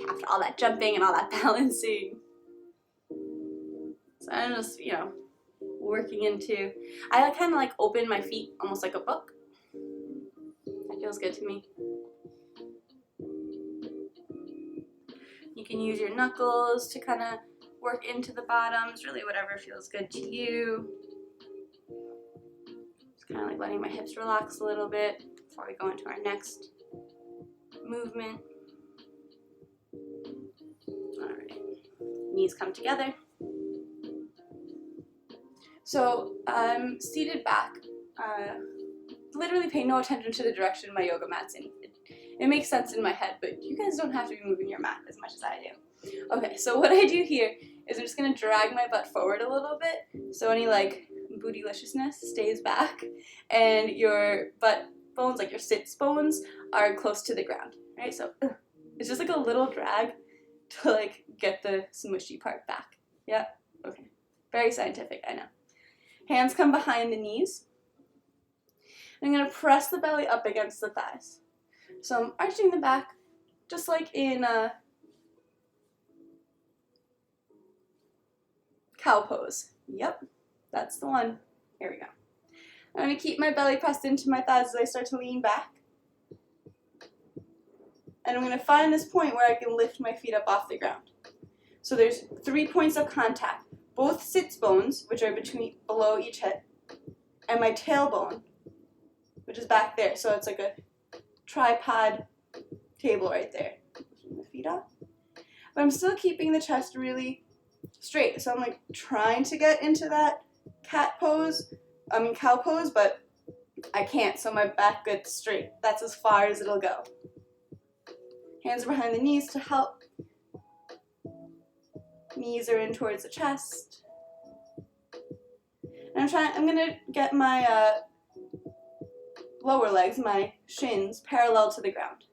After all that jumping and all that balancing. So I'm just, working into, I kind of like open my feet almost like a book. That feels good to me. You can use your knuckles to kind of work into the bottoms, really whatever feels good to you. Just kind of like letting my hips relax a little bit before we go into our next movement. All right, knees come together. So I'm seated back, literally pay no attention to the direction my yoga mat's in. It makes sense in my head, but you guys don't have to be moving your mat as much as I do. Okay, so what I do here is I'm just gonna drag my butt forward a little bit, so any like bootyliciousness stays back, and your butt bones, like your sits bones, are close to the ground, right? So it's just like a little drag to like get the smushy part back. Yeah, okay, very scientific, I know. Hands come behind the knees. I'm going to press the belly up against the thighs. So I'm arching the back, just like in cow pose. Yep, that's the one. Here we go. I'm going to keep my belly pressed into my thighs as I start to lean back. And I'm going to find this point where I can lift my feet up off the ground. So there's 3 points of contact. Both sits bones, which are below each hip, and my tailbone, which is back there. So it's like a tripod table right there. Lifting the feet up. But I'm still keeping the chest really straight. So I'm like trying to get into that cow pose, but I can't. So my back gets straight. That's as far as it'll go. Hands are behind the knees to help. Knees are in towards the chest. And I'm gonna get my lower legs, my shins, parallel to the ground.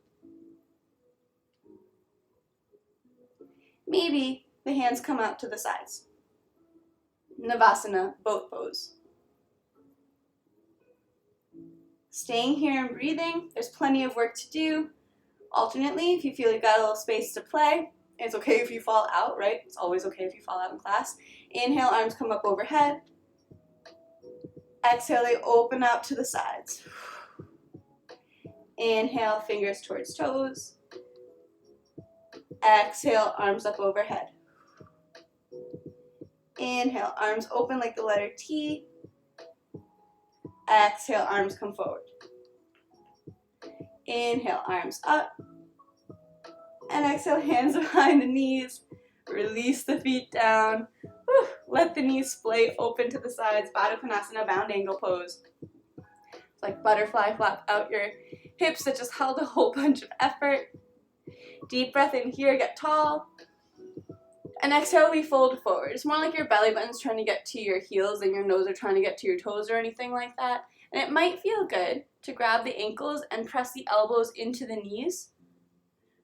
maybe the hands come out to the sides. Navasana, boat pose. Staying here and breathing, there's plenty of work to do. Alternately, if you feel you've got a little space to play, it's okay if you fall out, right? It's always okay if you fall out in class. Inhale, arms come up overhead. Exhale, they open out to the sides. Inhale, fingers towards toes. Exhale, arms up overhead. Inhale, arms open like the letter T. Exhale, arms come forward. Inhale, arms up. And exhale, hands behind the knees. Release the feet down. Whew. Let the knees splay open to the sides. Baddha Konasana, bound angle pose. It's like butterfly, flap out your hips that just held a whole bunch of effort. Deep breath in here, get tall. And exhale, we fold forward. It's more like your belly button's trying to get to your heels than your nose are trying to get to your toes or anything like that. And it might feel good to grab the ankles and press the elbows into the knees,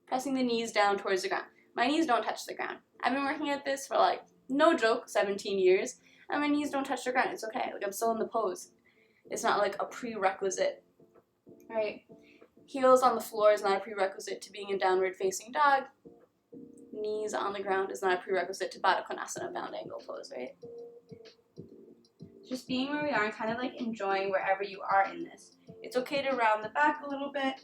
pressing the knees down towards the ground. My knees don't touch the ground. I've been working at this for like, no joke, 17 years, and my knees don't touch the ground. It's okay. Like, I'm still in the pose. It's not like a prerequisite, right? Heels on the floor is not a prerequisite to being in downward facing dog. Knees on the ground is not a prerequisite to Baddha Konasana, bound angle pose, right? Just being where we are and kind of like enjoying wherever you are in this. It's okay to round the back a little bit.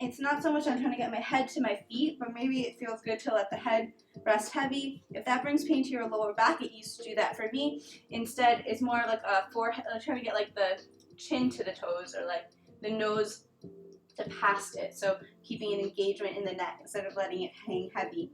It's not so much I'm trying to get my head to my feet, but maybe it feels good to let the head rest heavy. If that brings pain to your lower back, it used to do that for me. Instead, it's more like a forehead, trying to get like the chin to the toes or like the nose to past it. So keeping an engagement in the neck instead of letting it hang heavy.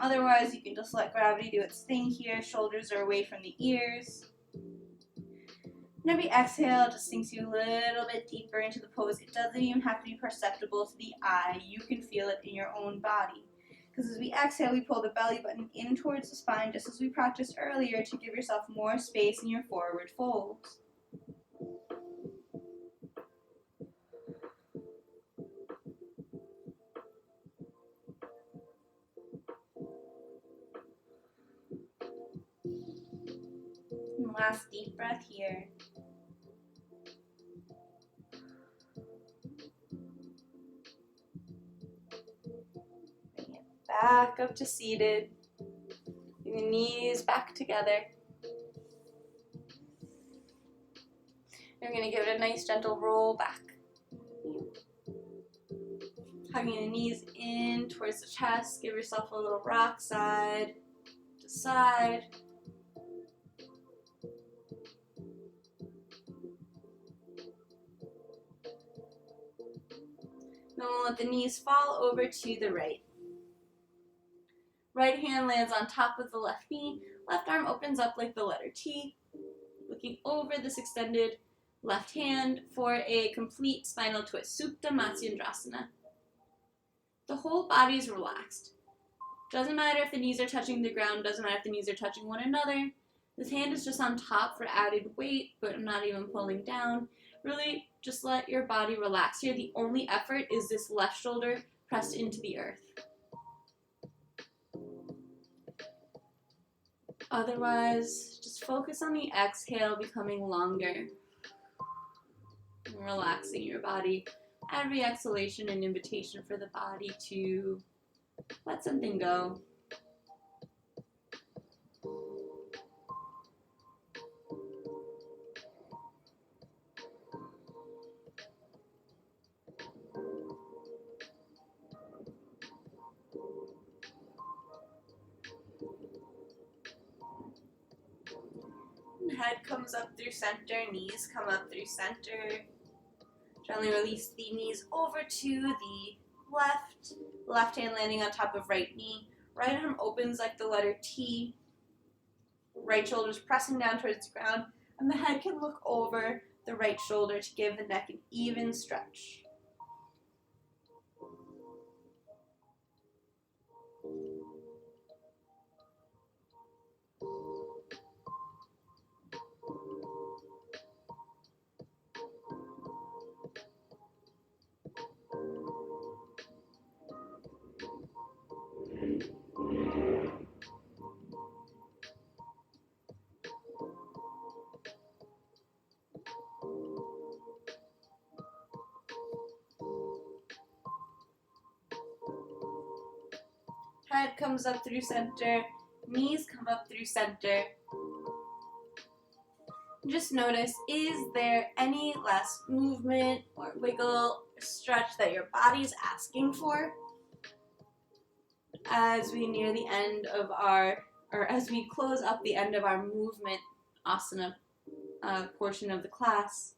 Otherwise, you can just let gravity do its thing here. Shoulders are away from the ears. And every exhale just sinks you a little bit deeper into the pose. It doesn't even have to be perceptible to the eye. You can feel it in your own body. Because as we exhale, we pull the belly button in towards the spine, just as we practiced earlier, to give yourself more space in your forward folds. And last deep breath here. Bring it back up to seated. Bring the knees back together. You're going to give it a nice gentle roll back. Hugging the knees in towards the chest. Give yourself a little rock side to side. Then we'll let the knees fall over to the right. Right hand lands on top of the left knee. Left arm opens up like the letter T. Looking over this extended left hand for a complete spinal twist. Supta Matsyendrasana. The whole body is relaxed. Doesn't matter if the knees are touching the ground. Doesn't matter if the knees are touching one another. This hand is just on top for added weight, but I'm not even pulling down. Really, just let your body relax here. The only effort is this left shoulder pressed into the earth. Otherwise, just focus on the exhale becoming longer. And relaxing your body. Every exhalation an invitation for the body to let something go. Head comes up through center, knees come up through center. Gently release the knees over to the left hand landing on top of right knee. Right arm opens like the letter T. Right shoulder's pressing down towards the ground, and the head can look over the right shoulder to give the neck an even stretch. Head comes up through center, knees come up through center. Just notice, is there any less movement or wiggle or stretch that your body's asking for as we near the end of as we close up the end of our movement asana portion of the class?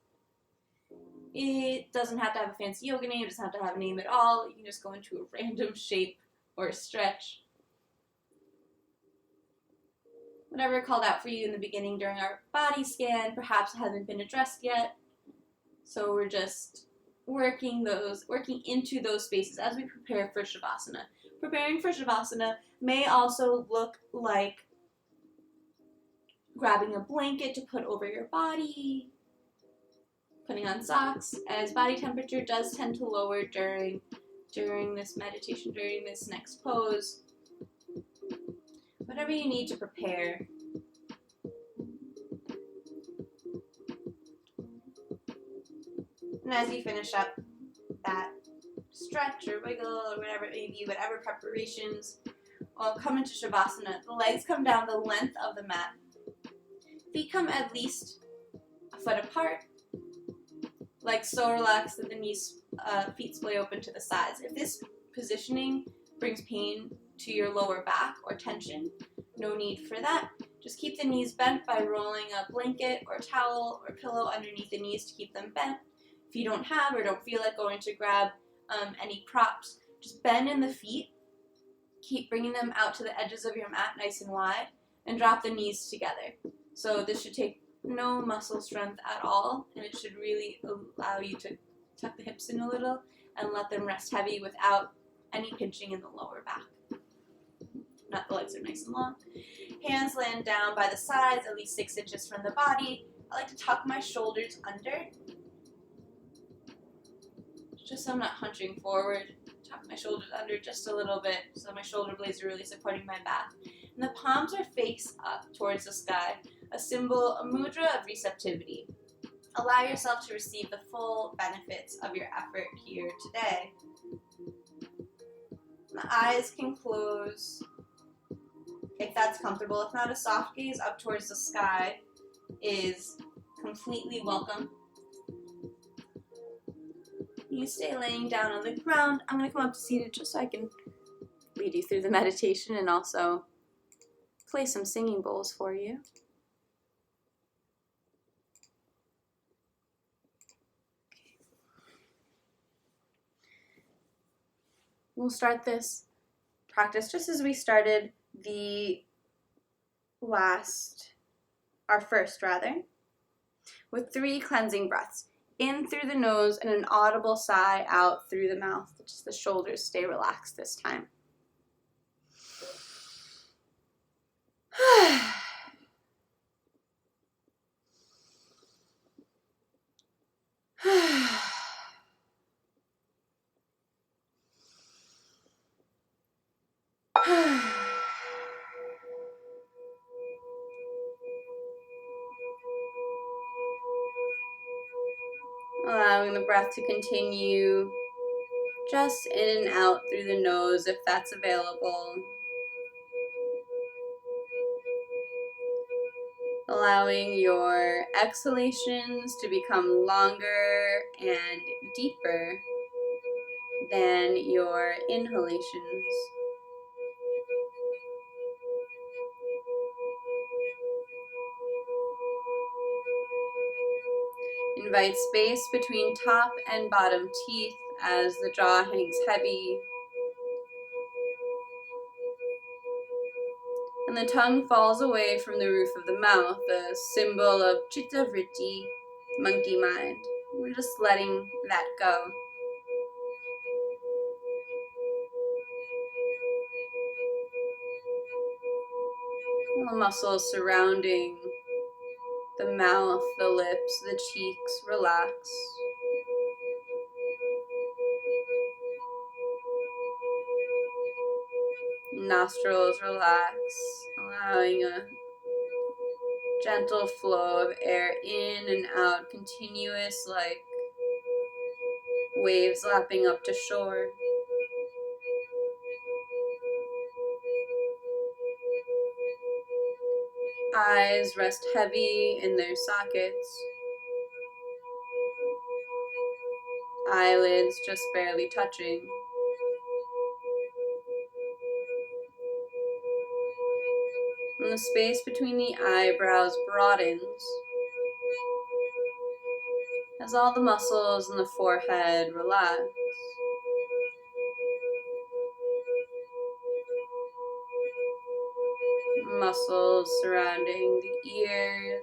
It doesn't have to have a fancy yoga name, it doesn't have to have a name at all. You can just go into a random shape or stretch. Whatever called out for you in the beginning during our body scan perhaps hasn't been addressed yet. So we're just working into those spaces as we prepare for Shavasana. Preparing for Shavasana may also look like grabbing a blanket to put over your body, putting on socks, as body temperature does tend to lower during this meditation, during this next pose. Whatever you need to prepare. And as you finish up that stretch or wiggle or whatever it may be, whatever preparations, will come into Shavasana. The legs come down the length of the mat. Feet come at least a foot apart. Legs so relaxed that the feet splay open to the sides. If this positioning brings pain to your lower back or tension, no need for that. Just keep the knees bent by rolling a blanket or towel or pillow underneath the knees to keep them bent. If you don't have or don't feel like going to grab any props, just bend in the feet. Keep bringing them out to the edges of your mat nice and wide and drop the knees together. So this should take no muscle strength at all, and it should really allow you to tuck the hips in a little and let them rest heavy without any pinching in the lower back. Not the legs are nice and long. Hands land down by the sides, at least 6 inches from the body. I like to tuck my shoulders under, just so I'm not hunching forward. Tuck my shoulders under just a little bit so my shoulder blades are really supporting my back. And the palms are face up towards the sky, a symbol, a mudra of receptivity. Allow yourself to receive the full benefits of your effort here today. The eyes can close if that's comfortable. If not, a soft gaze up towards the sky is completely welcome. You stay laying down on the ground. I'm going to come up to seated just so I can lead you through the meditation and also play some singing bowls for you. We'll start this practice just as we started our first, with 3 cleansing breaths. In through the nose and an audible sigh out through the mouth. Just the shoulders stay relaxed this time. Allowing the breath to continue just in and out through the nose if that's available. Allowing your exhalations to become longer and deeper than your inhalations. Invite space between top and bottom teeth as the jaw hangs heavy. And the tongue falls away from the roof of the mouth, a symbol of chitta vritti, monkey mind. We're just letting that go. All the muscles surrounding the mouth, the lips, the cheeks relax. Nostrils relax, allowing a gentle flow of air in and out, continuous like waves lapping up to shore. Eyes rest heavy in their sockets. Eyelids just barely touching. And the space between the eyebrows broadens as all the muscles in the forehead relax. Muscles surrounding the ears,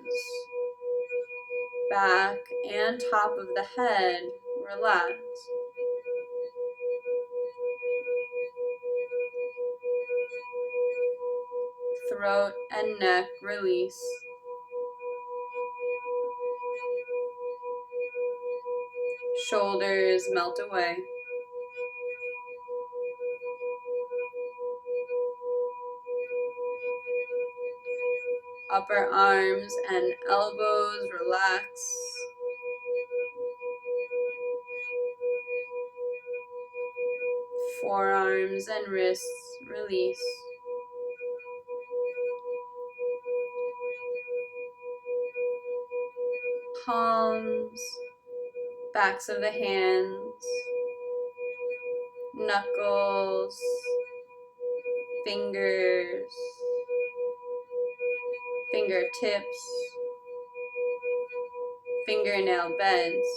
back, and top of the head relax. Throat and neck release. Shoulders melt away. Upper arms and elbows relax. Forearms and wrists release. Palms, backs of the hands, knuckles, fingers, fingertips, fingernail beds.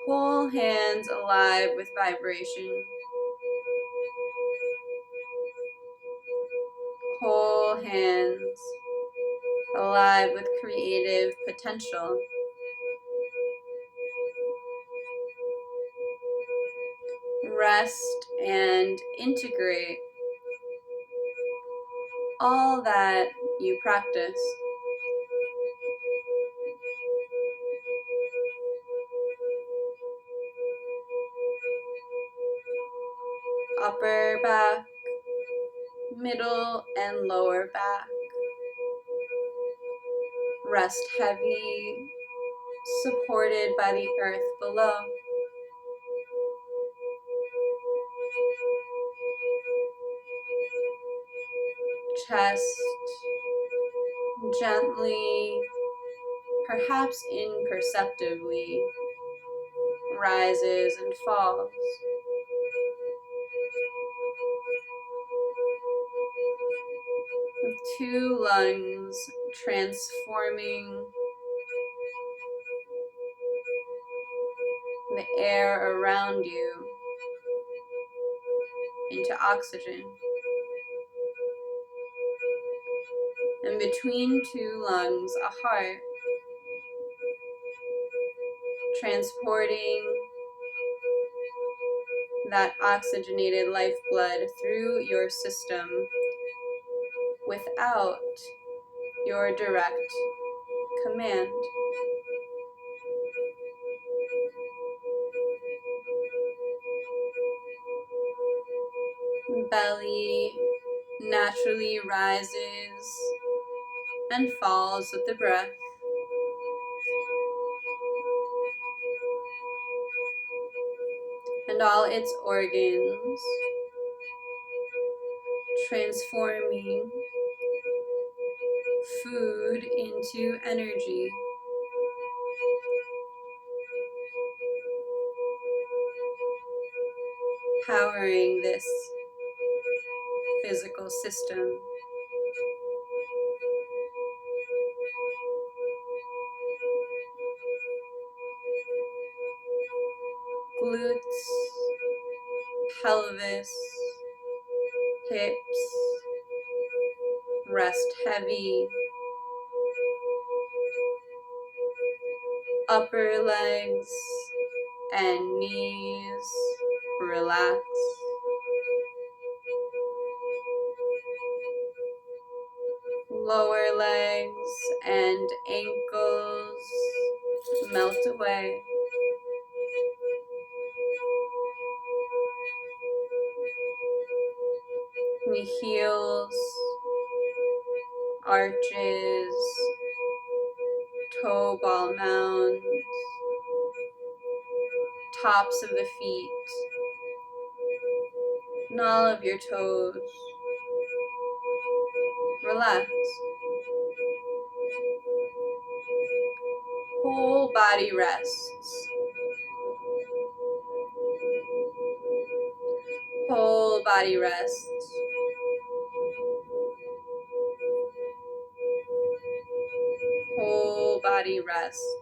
Whole hands alive with vibration. Whole hands alive with creative potential. Rest and integrate all that you practice. Upper back, middle and lower back. Rest heavy, supported by the earth below. Chest gently, perhaps imperceptibly, rises and falls. With 2 lungs transforming the air around you into oxygen. And between 2 lungs, a heart transporting that oxygenated lifeblood through your system without your direct command. Belly naturally rises and falls with the breath. And all its organs transforming food into energy. Powering this physical system. Glutes, pelvis, hips, rest heavy. Upper legs and knees relax. Lower legs and ankles melt away. The heels, arches, toe ball mounds, tops of the feet, and all of your toes relax. Whole body rests. Whole body rests. Whole body rests.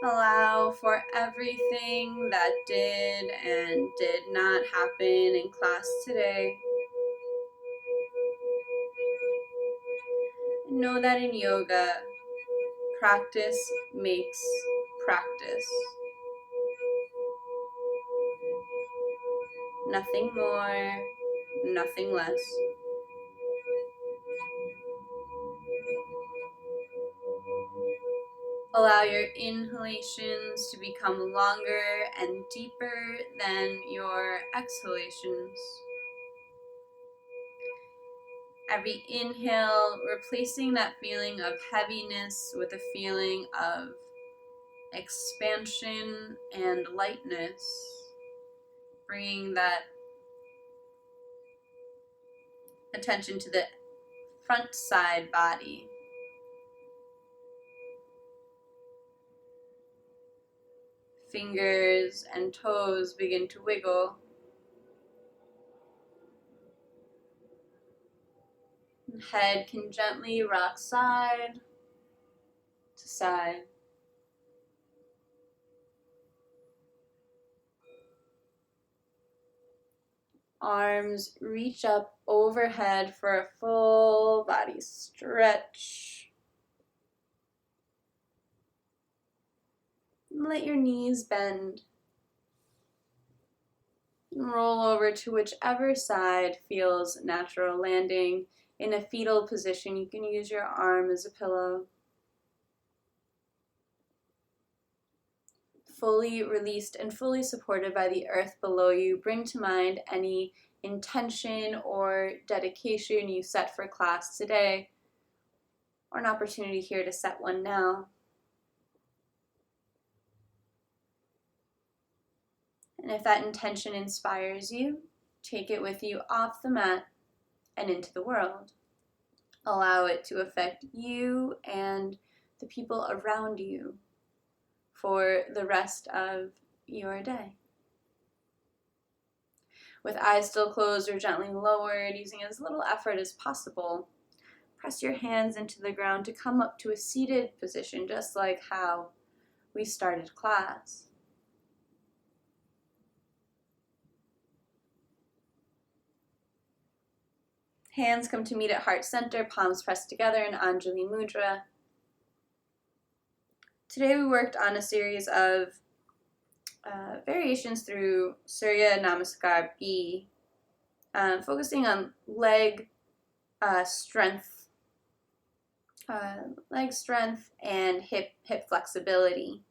Allow for everything that did and did not happen in class today. Know that in yoga, practice makes practice. Nothing more, nothing less. Allow your inhalations to become longer and deeper than your exhalations. Every inhale, replacing that feeling of heaviness with a feeling of expansion and lightness, bringing that attention to the front side body. Fingers and toes begin to wiggle. Head can gently rock side to side. Arms reach up overhead for a full body stretch. Let your knees bend. Roll over to whichever side feels natural. Landing in a fetal position, you can use your arm as a pillow. Fully released and fully supported by the earth below you, bring to mind any intention or dedication you set for class today, or an opportunity here to set one now. And if that intention inspires you, take it with you off the mat and into the world. Allow it to affect you and the people around you for the rest of your day. With eyes still closed or gently lowered, using as little effort as possible, press your hands into the ground to come up to a seated position, just like how we started class. Hands come to meet at heart center, palms pressed together in Anjali Mudra. Today we worked on a series of variations through Surya Namaskar B, focusing on leg strength and hip flexibility.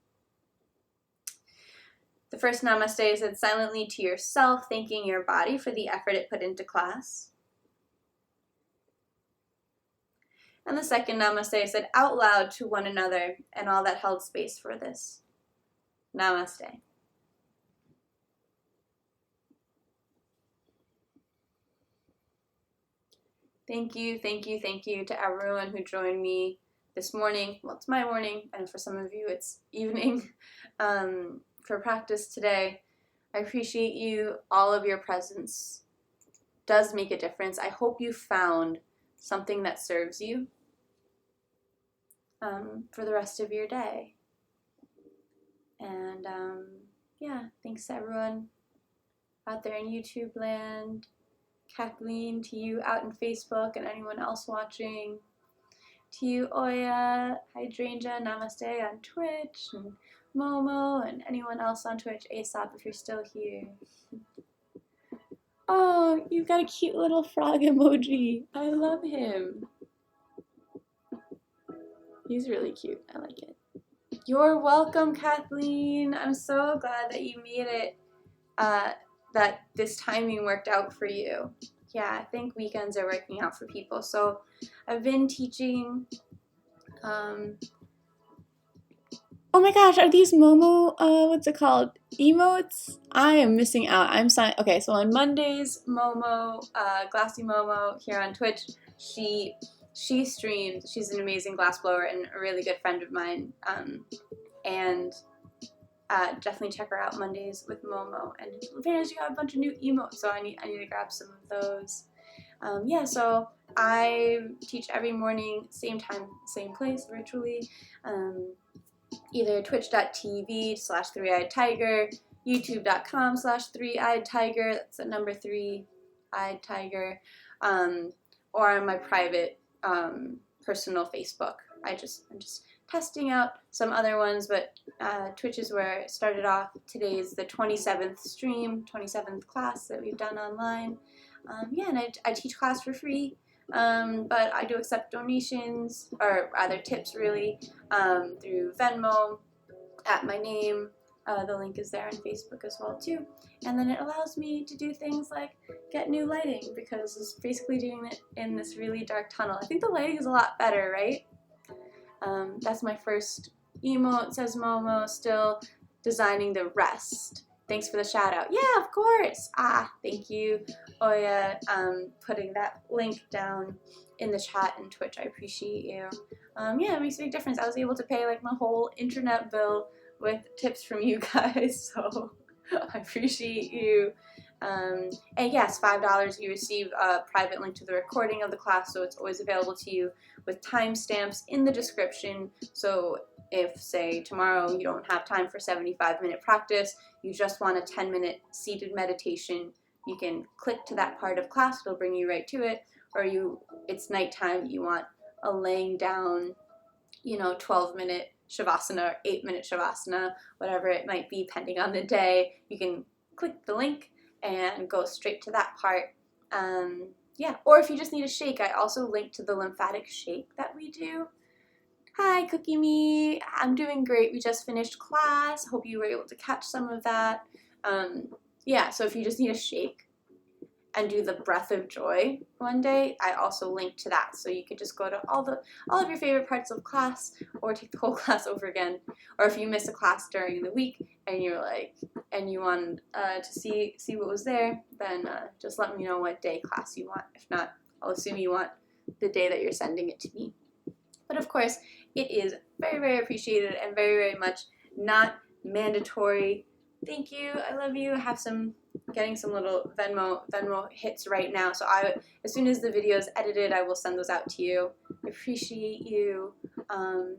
The first namaste is said silently to yourself, thanking your body for the effort it put into class. And the second namaste is said out loud to one another and all that held space for this. Namaste. Thank you to everyone who joined me this morning. Well, it's my morning, and for some of you it's evening for practice today. I appreciate you, all of your presence. does make a difference. I hope you found something that serves you for the rest of your day. And yeah, thanks to everyone out there in YouTube land. Kathleen, to you out in Facebook and anyone else watching. To you, Oya, Hydrangea, Namaste on Twitch, and Momo, and anyone else on Twitch, Aesop, if you're still here. Oh, you've got a cute little frog emoji. I love him. He's really cute. I like it. You're welcome, Kathleen. I'm so glad that you made it, that this timing worked out for you. Yeah, I think weekends are working out for people. So I've been teaching, oh my gosh, are these Momo, what's it called? Emotes? I am missing out. Okay, so on Mondays, Momo, Glassy Momo here on Twitch, she streams. She's an amazing glassblower and a really good friend of mine. And definitely check her out Mondays with Momo. And Vanessa, you got a bunch of new emotes, so I need to grab some of those. Yeah, so I teach every morning, same time, same place, virtually. Either twitch.tv/3eyed tiger, youtube.com/3eyed tiger, that's the number 3eyed tiger, or on my private personal Facebook. I'm just testing out some other ones, but Twitch is where it started off. Today's the 27th stream, 27th class that we've done online. Yeah, and I teach class for free, but I do accept donations, or rather tips really, through Venmo, at my name. The link is there on Facebook as well too. And then it allows me to do things like get new lighting, because it's basically doing it in this really dark tunnel. I think the lighting is a lot better, right? That's my first emote, says Momo, still designing the rest. Thanks for the shout out. Yeah, of course. Thank you, Oya, putting that link down in the chat and Twitch. I appreciate you. Yeah, it makes a big difference. I was able to pay like my whole internet bill with tips from you guys, so I appreciate you. And yes, $5, you receive a private link to the recording of the class, so it's always available to you with timestamps in the description. So if, say, tomorrow you don't have time for 75-minute practice, you just want a 10-minute seated meditation, you can click to that part of class, it'll bring you right to it. Or it's nighttime, you want a laying down, 12-minute Shavasana or 8-minute Shavasana, whatever it might be, depending on the day, you can click the link and go straight to that part. Yeah, or if you just need a shake, I also link to the lymphatic shake that we do. Hi, Cookie Me. I'm doing great. We just finished class. Hope you were able to catch some of that. Yeah, so if you just need a shake and do the breath of joy one day, I also link to that. So you could just go to all of your favorite parts of class, or take the whole class over again. Or if you miss a class during the week and you're like, and you want to see what was there, then just let me know what day class you want. If not, I'll assume you want the day that you're sending it to me. But of course, it is very, very appreciated and very, very much not mandatory. Thank you. I love you. Getting some little Venmo hits right now. So as soon as the video is edited, I will send those out to you. I appreciate you. I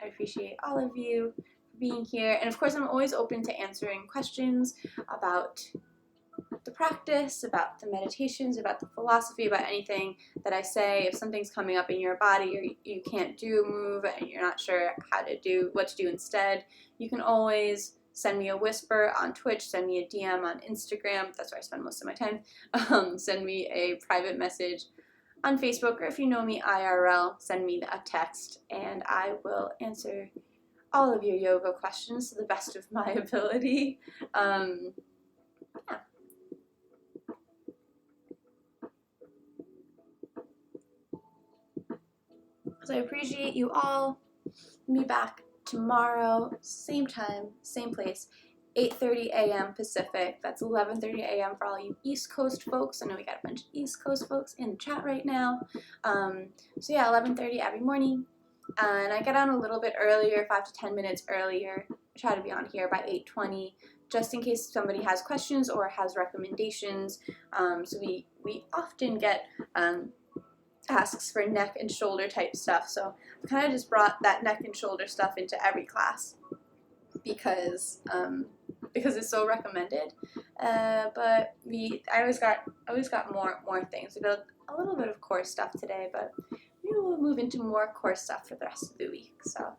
appreciate all of you for being here. And of course, I'm always open to answering questions about the practice, about the meditations, about the philosophy, about anything that I say. If something's coming up in your body, or you can't move, and you're not sure what to do instead, you can always send me a whisper on Twitch, send me a DM on Instagram, that's where I spend most of my time, send me a private message on Facebook, or if you know me IRL, send me a text, and I will answer all of your yoga questions to the best of my ability. Yeah. So I appreciate you all. I'll be back tomorrow, same time, same place, 8:30 a.m. Pacific. That's 11:30 a.m. for all you East Coast folks. I know we got a bunch of East Coast folks in the chat right now. So yeah, 11:30 every morning. And I get on a little bit earlier, 5 to 10 minutes earlier. I try to be on here by 8:20, just in case somebody has questions or has recommendations. So we often get asks for neck and shoulder type stuff. So I kind of just brought that neck and shoulder stuff into every class because it's so recommended. But I always got more things. We got a little bit of core stuff today, but we will move into more core stuff for the rest of the week. So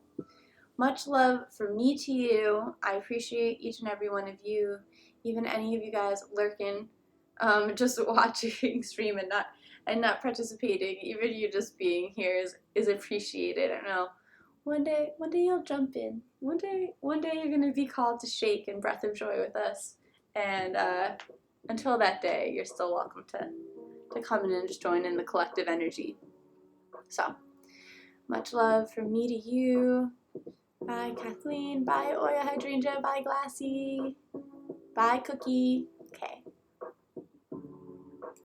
much love from me to you. I appreciate each and every one of you, even any of you guys lurking, just watching stream and not participating. Even you just being here is appreciated. I know. One day you'll jump in. One day you're gonna be called to shake in breath of joy with us. And until that day, you're still welcome to come in and just join in the collective energy. So much love from me to you. Bye, Kathleen. Bye, Oya Hydrangea. Bye, Glassy. Bye, Cookie.